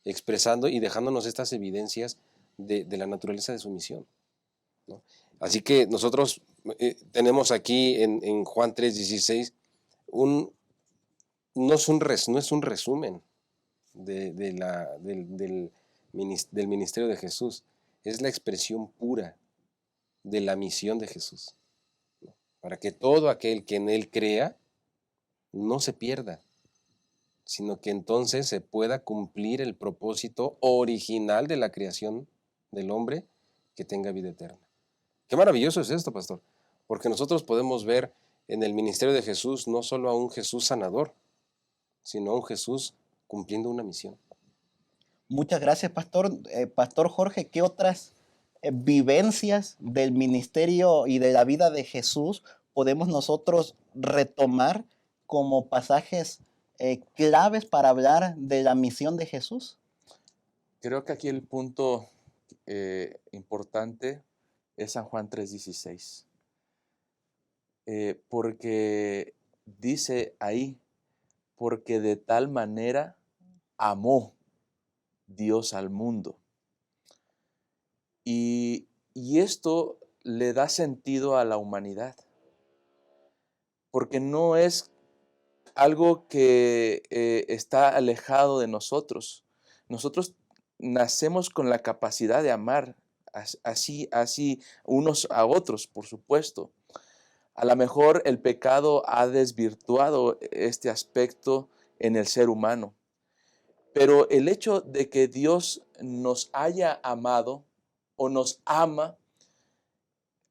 expresando y dejándonos estas evidencias de la naturaleza de su misión, ¿no? Así que nosotros tenemos aquí en Juan 3:16 no es un resumen del ministerio de Jesús, es la expresión pura de la misión de Jesús, ¿no? Para que todo aquel que en Él crea no se pierda, sino que entonces se pueda cumplir el propósito original de la creación del hombre, que tenga vida eterna. Qué maravilloso es esto, pastor, porque nosotros podemos ver en el ministerio de Jesús no solo a un Jesús sanador, sino a un Jesús cumpliendo una misión. Muchas gracias, Pastor. Pastor Jorge, ¿qué otras vivencias del ministerio y de la vida de Jesús podemos nosotros retomar como pasajes claves para hablar de la misión de Jesús? Creo que aquí el punto importante es San Juan 3:16, porque dice ahí, porque de tal manera amó Dios al mundo. Y esto le da sentido a la humanidad, porque no es algo que está alejado de nosotros. Nosotros nacemos con la capacidad de amar, así unos a otros, por supuesto. A lo mejor el pecado ha desvirtuado este aspecto en el ser humano, pero el hecho de que Dios nos haya amado o nos ama,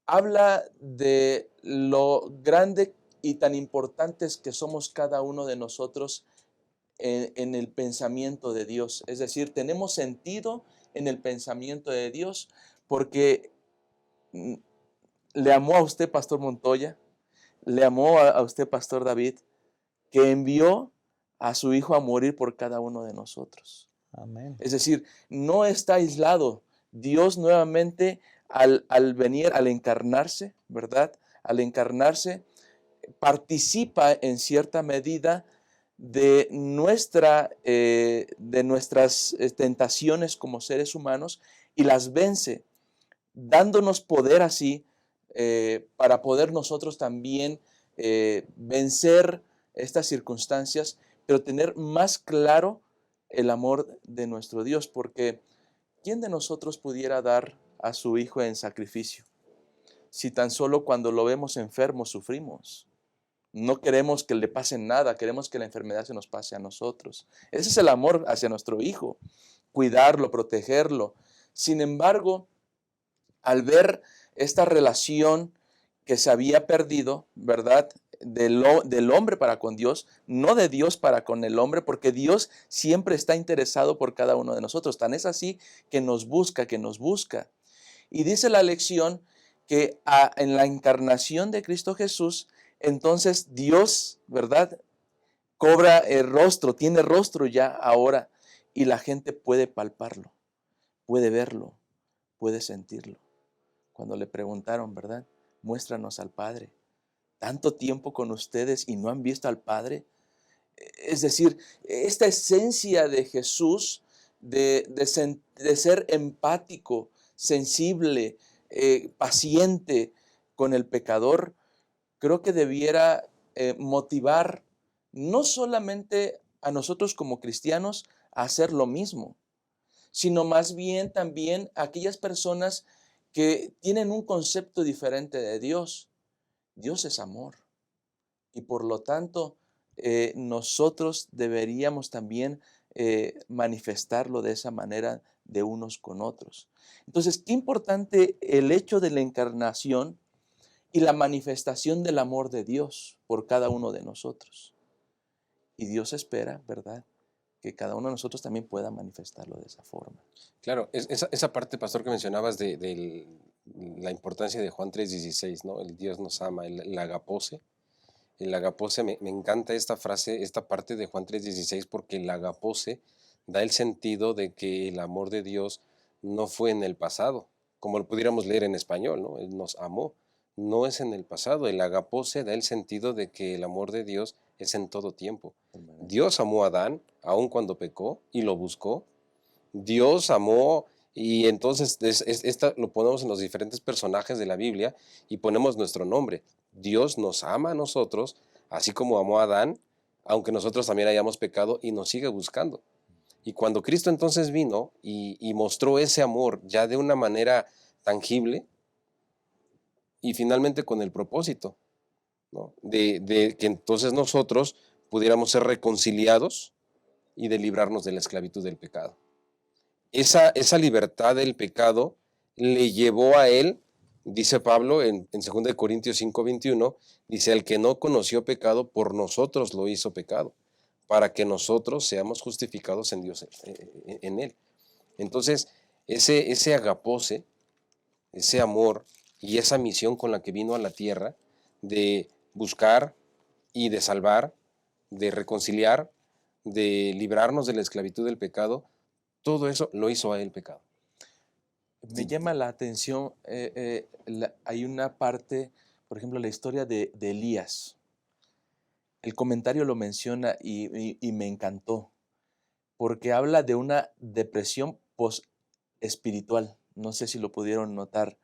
habla de lo grande y tan importantes que somos cada uno de nosotros en el pensamiento de Dios. Es decir, tenemos sentido en el pensamiento de Dios porque le amó a usted, Pastor Montoya, le amó a usted, Pastor David, que envió a su Hijo a morir por cada uno de nosotros. Amén. Es decir, no está aislado. Dios nuevamente al venir, al encarnarse, ¿verdad? Al encarnarse, participa en cierta medida de nuestras tentaciones como seres humanos y las vence, dándonos poder así para poder nosotros también vencer estas circunstancias, pero tener más claro el amor de nuestro Dios, porque ¿quién de nosotros pudiera dar a su Hijo en sacrificio? Si tan solo cuando lo vemos enfermo sufrimos. No queremos que le pase nada, queremos que la enfermedad se nos pase a nosotros. Ese es el amor hacia nuestro Hijo, cuidarlo, protegerlo. Sin embargo, al ver esta relación que se había perdido, ¿verdad? Del hombre para con Dios, no de Dios para con el hombre, porque Dios siempre está interesado por cada uno de nosotros. Tan es así que nos busca, Y dice la lección que en la encarnación de Cristo Jesús, entonces Dios, ¿verdad? Cobra el rostro, tiene rostro ya ahora, y la gente puede palparlo, puede verlo, puede sentirlo. Cuando le preguntaron, ¿verdad? Muéstranos al Padre. Tanto tiempo con ustedes y no han visto al Padre. Es decir, esta esencia de Jesús, de ser empático, sensible, paciente con el pecador, creo que debiera motivar no solamente a nosotros como cristianos a hacer lo mismo, sino más bien también a aquellas personas que tienen un concepto diferente de Dios. Dios es amor y por lo tanto nosotros deberíamos también manifestarlo de esa manera de unos con otros. Entonces, qué importante el hecho de la encarnación y la manifestación del amor de Dios por cada uno de nosotros. Y Dios espera, ¿verdad?, que cada uno de nosotros también pueda manifestarlo de esa forma. Claro, esa parte, pastor, que mencionabas de la importancia de Juan 3:16, ¿no? El Dios nos ama, el agapose. El agapose, me encanta esta frase, esta parte de Juan 3:16, porque el agapose da el sentido de que el amor de Dios no fue en el pasado, como lo pudiéramos leer en español, ¿no? Él nos amó, no es en el pasado. El agapose da el sentido de que el amor de Dios es en todo tiempo. Dios amó a Adán, aun cuando pecó, y lo buscó. Dios amó, y entonces esta lo ponemos en los diferentes personajes de la Biblia y ponemos nuestro nombre. Dios nos ama a nosotros, así como amó a Adán, aunque nosotros también hayamos pecado, y nos sigue buscando. Y cuando Cristo entonces vino y mostró ese amor ya de una manera tangible, y finalmente con el propósito, ¿no?, de que entonces nosotros pudiéramos ser reconciliados y de librarnos de la esclavitud del pecado. Esa libertad del pecado le llevó a él, dice Pablo en 2 Corintios 5:21, dice: el que no conoció pecado, por nosotros lo hizo pecado, para que nosotros seamos justificados en Dios, en él. Entonces, ese agapose, ese amor y esa misión con la que vino a la tierra, de buscar y de salvar, de reconciliar, de librarnos de la esclavitud del pecado, todo eso lo hizo a él pecado. Me llama la atención, hay una parte, por ejemplo, la historia de Elías. El comentario lo menciona y me encantó, porque habla de una depresión post-espiritual. No sé si lo pudieron notar,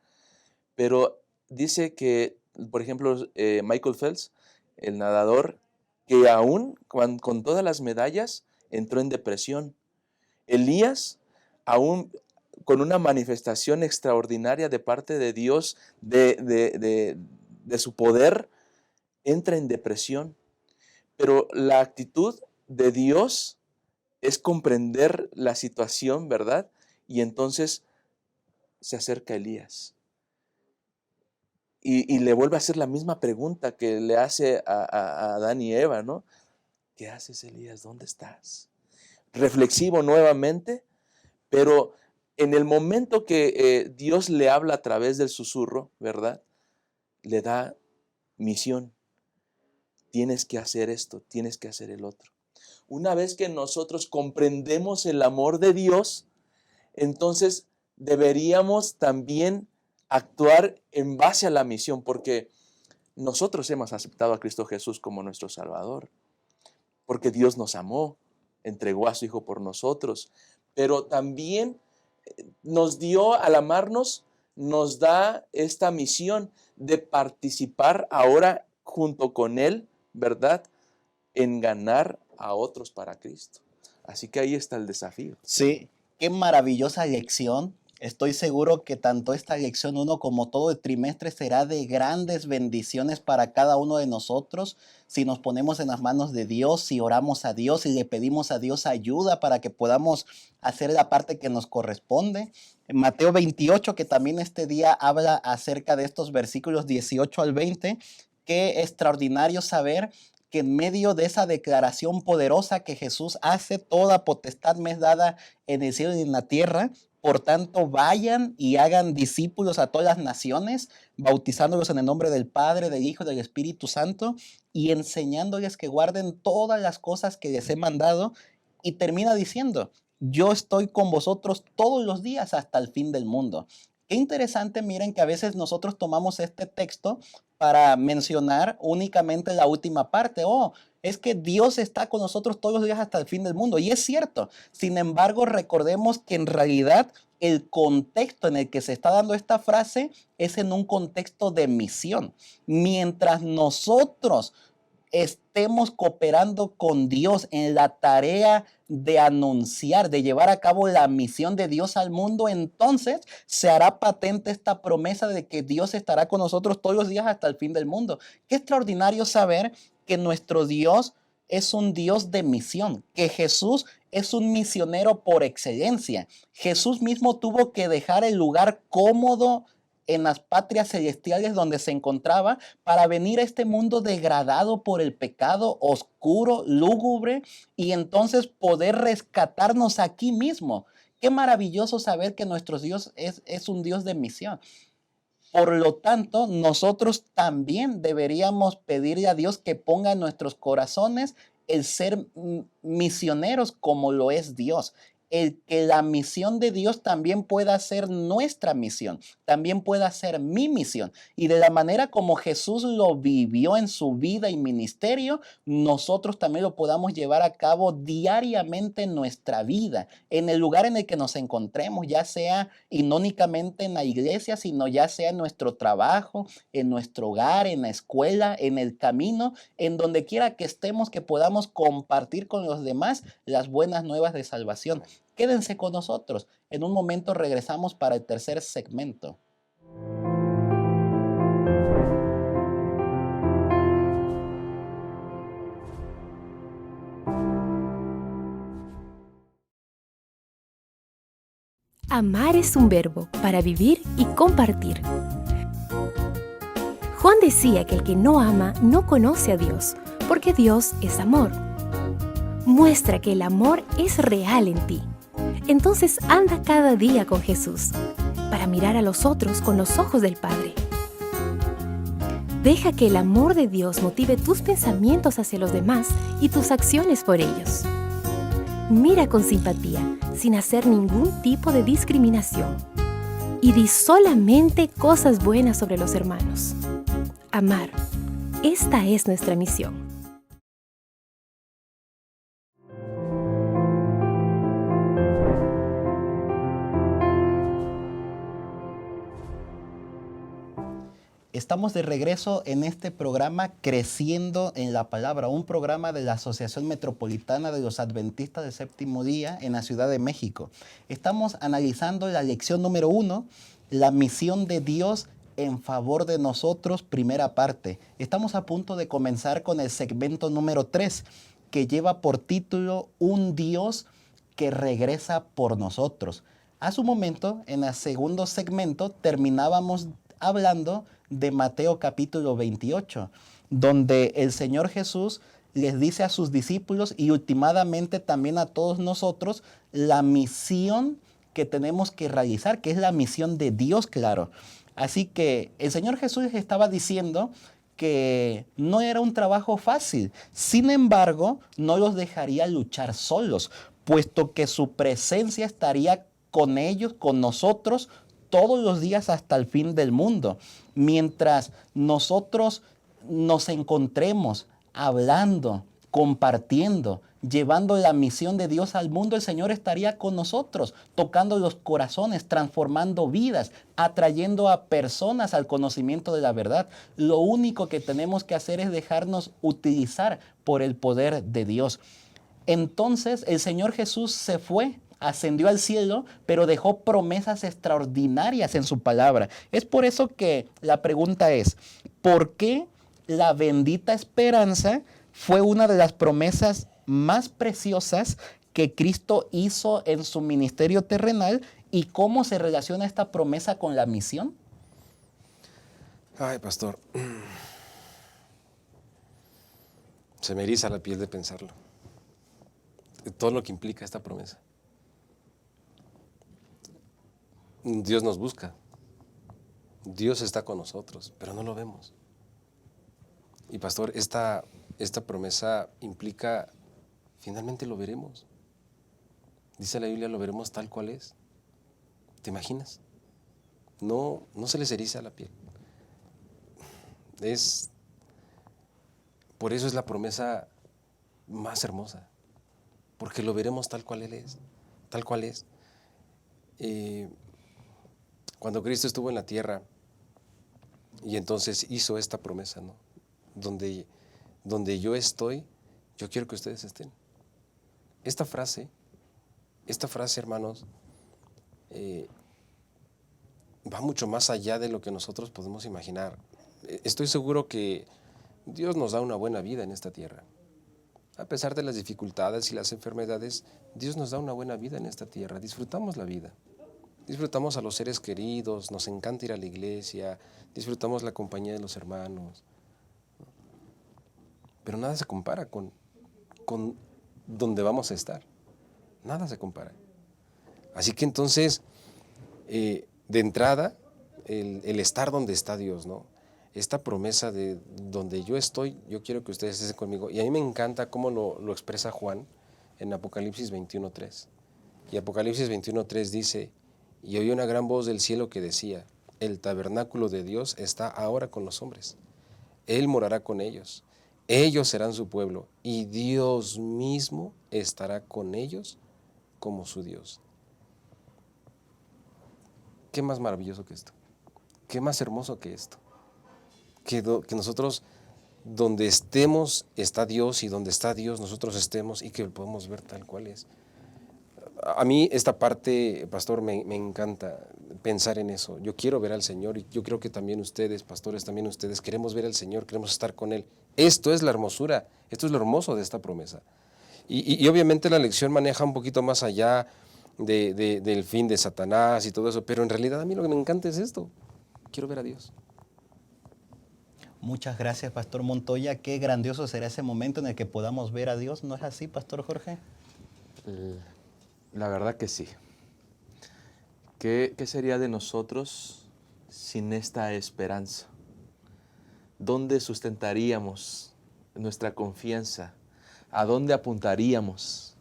pero dice que, por ejemplo, Michael Phelps, el nadador, que aún con todas las medallas entró en depresión. Elías, aún con una manifestación extraordinaria de parte de Dios, de su poder, entra en depresión. Pero la actitud de Dios es comprender la situación, ¿verdad? Y entonces se acerca a Elías y le vuelve a hacer la misma pregunta que le hace a Adán y Eva, ¿no? ¿Qué haces, Elías? ¿Dónde estás? Reflexivo nuevamente, pero en el momento que Dios le habla a través del susurro, ¿verdad? Le da misión. Tienes que hacer esto, tienes que hacer el otro. Una vez que nosotros comprendemos el amor de Dios, entonces deberíamos también actuar en base a la misión, porque nosotros hemos aceptado a Cristo Jesús como nuestro Salvador, porque Dios nos amó, entregó a su Hijo por nosotros, pero también nos dio, al amarnos, nos da esta misión de participar ahora junto con Él, ¿verdad?, en ganar a otros para Cristo. Así que ahí está el desafío. Sí, qué maravillosa lección. Estoy seguro que tanto esta lección 1 como todo el trimestre será de grandes bendiciones para cada uno de nosotros si nos ponemos en las manos de Dios, si oramos a Dios y le pedimos a Dios ayuda para que podamos hacer la parte que nos corresponde. En Mateo 28, que también este día habla acerca de estos versículos 18 al 20, qué extraordinario saber que en medio de esa declaración poderosa que Jesús hace, toda potestad me es dada en el cielo y en la tierra. Por tanto, vayan y hagan discípulos a todas las naciones, bautizándolos en el nombre del Padre, del Hijo y del Espíritu Santo, y enseñándoles que guarden todas las cosas que les he mandado. Y termina diciendo, yo estoy con vosotros todos los días hasta el fin del mundo. Qué interesante, miren que a veces nosotros tomamos este texto para mencionar únicamente la última parte. Es que Dios está con nosotros todos los días hasta el fin del mundo. Y es cierto. Sin embargo, recordemos que en realidad el contexto en el que se está dando esta frase es en un contexto de misión. Mientras nosotros estemos cooperando con Dios en la tarea de anunciar, de llevar a cabo la misión de Dios al mundo, entonces se hará patente esta promesa de que Dios estará con nosotros todos los días hasta el fin del mundo. Qué extraordinario saber que nuestro Dios es un Dios de misión, que Jesús es un misionero por excelencia. Jesús mismo tuvo que dejar el lugar cómodo en las patrias celestiales donde se encontraba para venir a este mundo degradado por el pecado, oscuro, lúgubre, y entonces poder rescatarnos aquí mismo. Qué maravilloso saber que nuestro Dios es un Dios de misión. Por lo tanto, nosotros también deberíamos pedirle a Dios que ponga en nuestros corazones el ser misioneros como lo es Dios. El que la misión de Dios también pueda ser nuestra misión, también pueda ser mi misión. Y de la manera como Jesús lo vivió en su vida y ministerio, nosotros también lo podamos llevar a cabo diariamente en nuestra vida, en el lugar en el que nos encontremos, ya sea y no únicamente en la iglesia, sino ya sea en nuestro trabajo, en nuestro hogar, en la escuela, en el camino, en donde quiera que estemos, que podamos compartir con los demás las buenas nuevas de salvación. Quédense con nosotros. En un momento regresamos para el tercer segmento. Amar es un verbo para vivir y compartir. Juan decía que el que no ama no conoce a Dios, porque Dios es amor. Muestra que el amor es real en ti. Entonces anda cada día con Jesús, para mirar a los otros con los ojos del Padre. Deja que el amor de Dios motive tus pensamientos hacia los demás y tus acciones por ellos. Mira con simpatía, sin hacer ningún tipo de discriminación. Y di solamente cosas buenas sobre los hermanos. Amar. Esta es nuestra misión. Estamos de regreso en este programa Creciendo en la Palabra, un programa de la Asociación Metropolitana de los Adventistas del Séptimo Día en la Ciudad de México. Estamos analizando la lección número 1, la misión de Dios en favor de nosotros, primera parte. Estamos a punto de comenzar con el segmento número 3, que lleva por título Un Dios que regresa por nosotros. Hace un momento, en el segundo segmento, terminábamos hablando de Mateo capítulo 28, donde el Señor Jesús les dice a sus discípulos y últimamente también a todos nosotros la misión que tenemos que realizar, que es la misión de Dios, claro. Así que el Señor Jesús les estaba diciendo que no era un trabajo fácil. Sin embargo, no los dejaría luchar solos, puesto que su presencia estaría con ellos, con nosotros, todos los días hasta el fin del mundo. Mientras nosotros nos encontremos hablando, compartiendo, llevando la misión de Dios al mundo, el Señor estaría con nosotros, tocando los corazones, transformando vidas, atrayendo a personas al conocimiento de la verdad. Lo único que tenemos que hacer es dejarnos utilizar por el poder de Dios. Entonces el Señor Jesús se fue, ascendió al cielo, pero dejó promesas extraordinarias en su palabra. Es por eso que la pregunta es, ¿por qué la bendita esperanza fue una de las promesas más preciosas que Cristo hizo en su ministerio terrenal y cómo se relaciona esta promesa con la misión? Ay, pastor, se me eriza la piel de pensarlo. Todo lo que implica esta promesa. Dios nos busca. Dios está con nosotros, pero no lo vemos. Y pastor, esta promesa implica, finalmente lo veremos. Dice la Biblia, lo veremos tal cual es. ¿Te imaginas? No se les eriza la piel. Por eso es la promesa más hermosa, porque lo veremos tal cual Él es, tal cual es. Cuando Cristo estuvo en la tierra y entonces hizo esta promesa, ¿no? Donde yo estoy, yo quiero que ustedes estén. Esta frase, hermanos, va mucho más allá de lo que nosotros podemos imaginar. Estoy seguro que Dios nos da una buena vida en esta tierra. A pesar de las dificultades y las enfermedades, Dios nos da una buena vida en esta tierra. Disfrutamos la vida. Disfrutamos a los seres queridos, nos encanta ir a la iglesia, disfrutamos la compañía de los hermanos. Pero nada se compara con donde vamos a estar. Nada se compara. Así que entonces, de entrada, el estar donde está Dios, ¿no? Esta promesa de donde yo estoy, yo quiero que ustedes estén conmigo. Y a mí me encanta cómo lo expresa Juan en Apocalipsis 21:3. Y Apocalipsis 21:3 dice, y oí una gran voz del cielo que decía, el tabernáculo de Dios está ahora con los hombres. Él morará con ellos. Ellos serán su pueblo y Dios mismo estará con ellos como su Dios. ¿Qué más maravilloso que esto? ¿Qué más hermoso que esto? Que nosotros, donde estemos, está Dios, y donde está Dios, nosotros estemos y que lo podemos ver tal cual es. A mí esta parte, pastor, me encanta pensar en eso. Yo quiero ver al Señor y yo creo que también ustedes, pastores, también ustedes queremos ver al Señor, queremos estar con Él. Esto es la hermosura, esto es lo hermoso de esta promesa. Y obviamente la lección maneja un poquito más allá del fin de Satanás y todo eso, pero en realidad a mí lo que me encanta es esto. Quiero ver a Dios. Muchas gracias, Pastor Montoya. Qué grandioso será ese momento en el que podamos ver a Dios. ¿No es así, Pastor Jorge? La verdad que sí. ¿Qué sería de nosotros sin esta esperanza? ¿dónde sustentaríamos nuestra confianza? ¿A dónde apuntaríamos?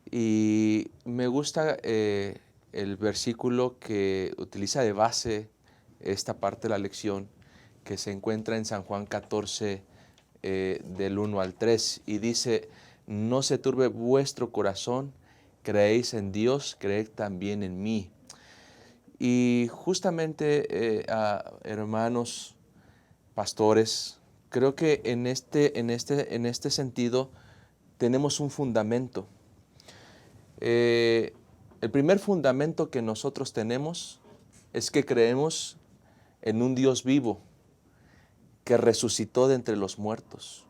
Y me gusta el versículo que utiliza de base esta parte de la lección, que se encuentra en San Juan 14, del 1 al 3, y dice: no se turbe vuestro corazón, creéis en Dios, creed también en mí. Y justamente, hermanos, pastores, creo que en este sentido tenemos un fundamento. El primer fundamento que nosotros tenemos es que creemos en un Dios vivo que resucitó de entre los muertos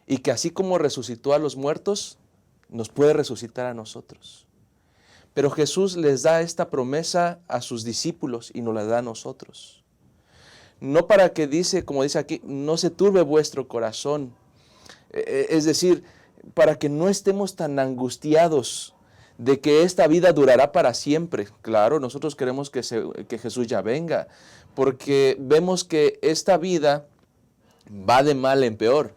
y que así como resucitó a los muertos, nos puede resucitar a nosotros. Pero Jesús les da esta promesa a sus discípulos y nos la da a nosotros. No para que dice, como dice aquí, no se turbe vuestro corazón. Es decir, para que no estemos tan angustiados de que esta vida durará para siempre. Claro, nosotros queremos que Jesús ya venga, porque vemos que esta vida va de mal en peor,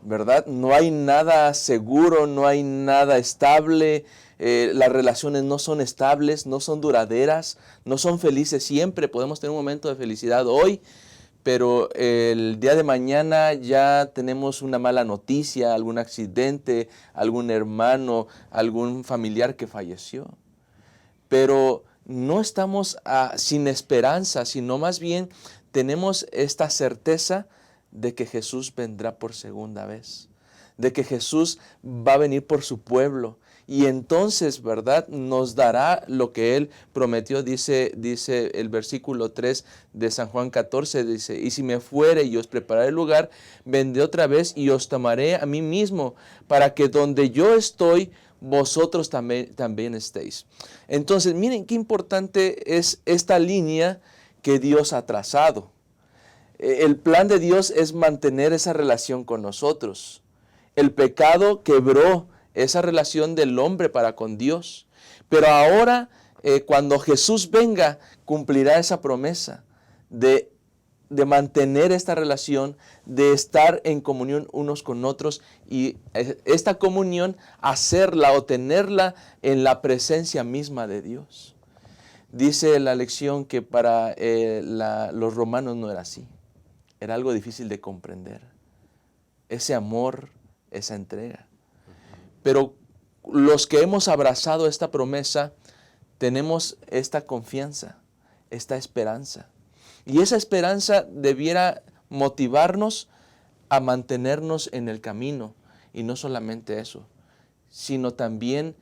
¿verdad? No hay nada seguro, no hay nada estable, las relaciones no son estables, no son duraderas, no son felices siempre. Podemos tener un momento de felicidad hoy, pero el día de mañana ya tenemos una mala noticia, algún accidente, algún hermano, algún familiar que falleció. Pero no estamos sin esperanza, sino más bien tenemos esta certeza de que Jesús vendrá por segunda vez, de que Jesús va a venir por su pueblo, y entonces, ¿verdad?, nos dará lo que Él prometió. Dice el versículo 3 de San Juan 14, dice: y si me fuere y os prepararé el lugar, vendré otra vez y os tomaré a mí mismo, para que donde yo estoy, vosotros también estéis. Entonces, miren qué importante es esta línea que Dios ha trazado. El plan de Dios es mantener esa relación con nosotros. El pecado quebró esa relación del hombre para con Dios. Pero ahora, cuando Jesús venga, cumplirá esa promesa de mantener esta relación, de estar en comunión unos con otros, y esta comunión hacerla o tenerla en la presencia misma de Dios. Dice la lección que para los romanos no era así. Era algo difícil de comprender, ese amor, esa entrega. Pero los que hemos abrazado esta promesa, tenemos esta confianza, esta esperanza. Y esa esperanza debiera motivarnos a mantenernos en el camino. Y no solamente eso, sino también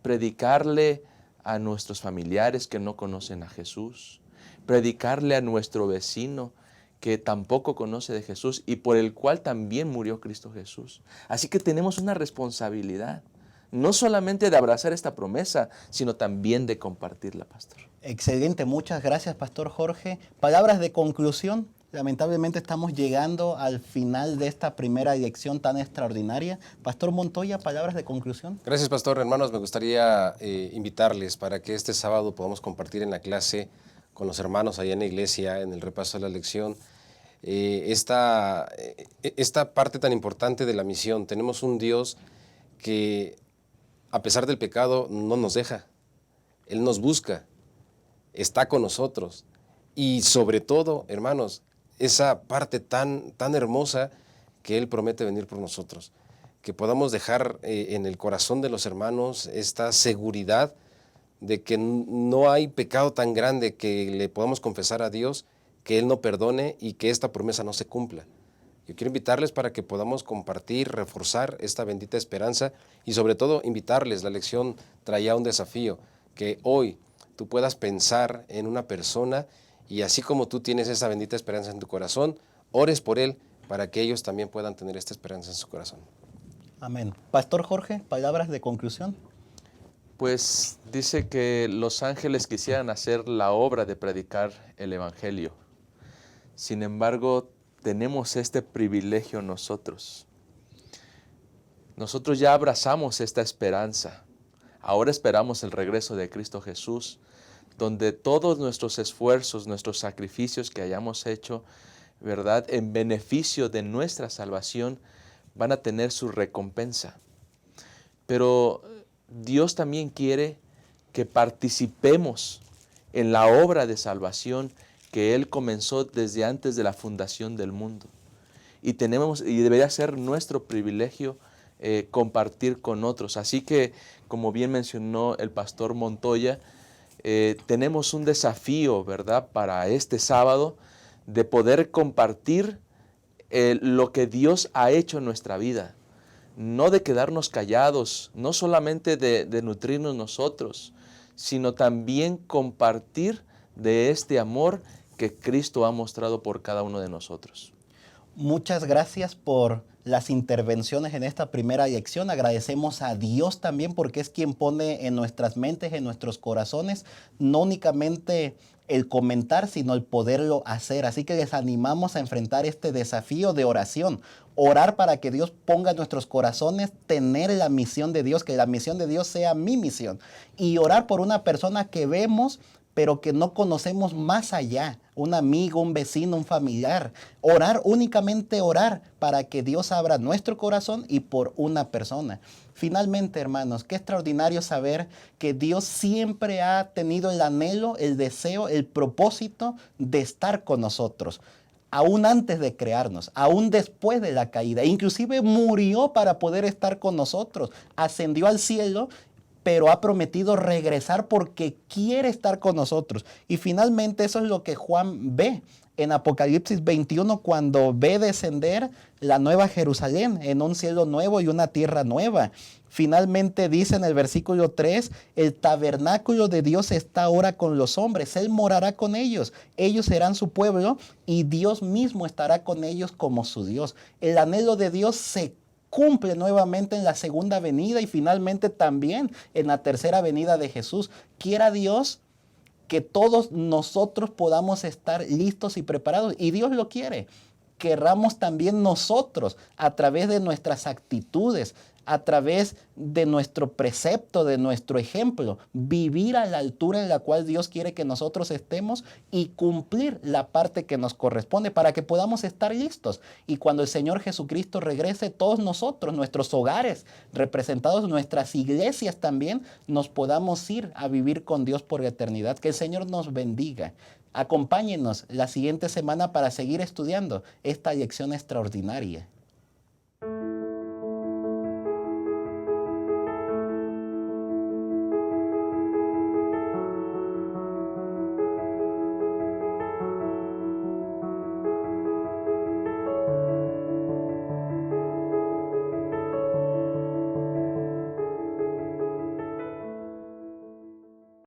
predicarle a nuestros familiares que no conocen a Jesús, predicarle a nuestro vecino que tampoco conoce de Jesús y por el cual también murió Cristo Jesús. Así que tenemos una responsabilidad, no solamente de abrazar esta promesa, sino también de compartirla, pastor. Excelente, muchas gracias, Pastor Jorge. Palabras de conclusión. Lamentablemente estamos llegando al final de esta primera lección tan extraordinaria. Pastor Montoya, palabras de conclusión. Gracias, pastor. Hermanos, me gustaría invitarles para que este sábado podamos compartir en la clase con los hermanos allá en la iglesia, en el repaso de la lección, esta parte tan importante de la misión. Tenemos un Dios que, a pesar del pecado, no nos deja. Él nos busca, está con nosotros. Y sobre todo, hermanos, esa parte tan hermosa que Él promete venir por nosotros. Que podamos dejar en el corazón de los hermanos esta seguridad de que no hay pecado tan grande que le podamos confesar a Dios, que Él no perdone y que esta promesa no se cumpla. Yo quiero invitarles para que podamos compartir, reforzar esta bendita esperanza y sobre todo invitarles. La lección traía un desafío, que hoy tú puedas pensar en una persona y así como tú tienes esa bendita esperanza en tu corazón, ores por él para que ellos también puedan tener esta esperanza en su corazón. Amén. Pastor Jorge, palabras de conclusión. Pues dice que los ángeles quisieran hacer la obra de predicar el evangelio. Sin embargo, tenemos este privilegio nosotros. Nosotros ya abrazamos esta esperanza. Ahora esperamos el regreso de Cristo Jesús, donde todos nuestros esfuerzos, nuestros sacrificios que hayamos hecho, ¿verdad?, en beneficio de nuestra salvación, van a tener su recompensa. Pero Dios también quiere que participemos en la obra de salvación que Él comenzó desde antes de la fundación del mundo. Y debería ser nuestro privilegio compartir con otros. Así que, como bien mencionó el pastor Montoya, tenemos un desafío, ¿verdad?, para este sábado, de poder compartir lo que Dios ha hecho en nuestra vida. No de quedarnos callados, no solamente de nutrirnos nosotros, sino también compartir de este amor que Cristo ha mostrado por cada uno de nosotros. Muchas gracias por las intervenciones en esta primera lección. Agradecemos a Dios también porque es quien pone en nuestras mentes, en nuestros corazones, no únicamente el comentar, sino el poderlo hacer. Así que les animamos a enfrentar este desafío de oración. Orar para que Dios ponga en nuestros corazones tener la misión de Dios, que la misión de Dios sea mi misión. Y orar por una persona que vemos, pero que no conocemos más allá, un amigo, un vecino, un familiar. Orar, únicamente orar para que Dios abra nuestro corazón y por una persona. Finalmente, hermanos, qué extraordinario saber que Dios siempre ha tenido el anhelo, el deseo, el propósito de estar con nosotros. Aún antes de crearnos, aún después de la caída. Inclusive murió para poder estar con nosotros. Ascendió al cielo, pero ha prometido regresar porque quiere estar con nosotros. Y finalmente eso es lo que Juan ve en Apocalipsis 21 cuando ve descender la nueva Jerusalén en un cielo nuevo y una tierra nueva. Finalmente dice en el versículo 3, el tabernáculo de Dios está ahora con los hombres, Él morará con ellos, ellos serán su pueblo y Dios mismo estará con ellos como su Dios. El anhelo de Dios se cumple nuevamente en la segunda venida y finalmente también en la tercera venida de Jesús. Quiera Dios que todos nosotros podamos estar listos y preparados, y Dios lo quiere. Querramos también nosotros, a través de nuestras actitudes, a través de nuestro precepto, de nuestro ejemplo, vivir a la altura en la cual Dios quiere que nosotros estemos y cumplir la parte que nos corresponde para que podamos estar listos. Y cuando el Señor Jesucristo regrese, todos nosotros, nuestros hogares representados, nuestras iglesias también, nos podamos ir a vivir con Dios por la eternidad. Que el Señor nos bendiga. Acompáñenos la siguiente semana para seguir estudiando esta lección extraordinaria.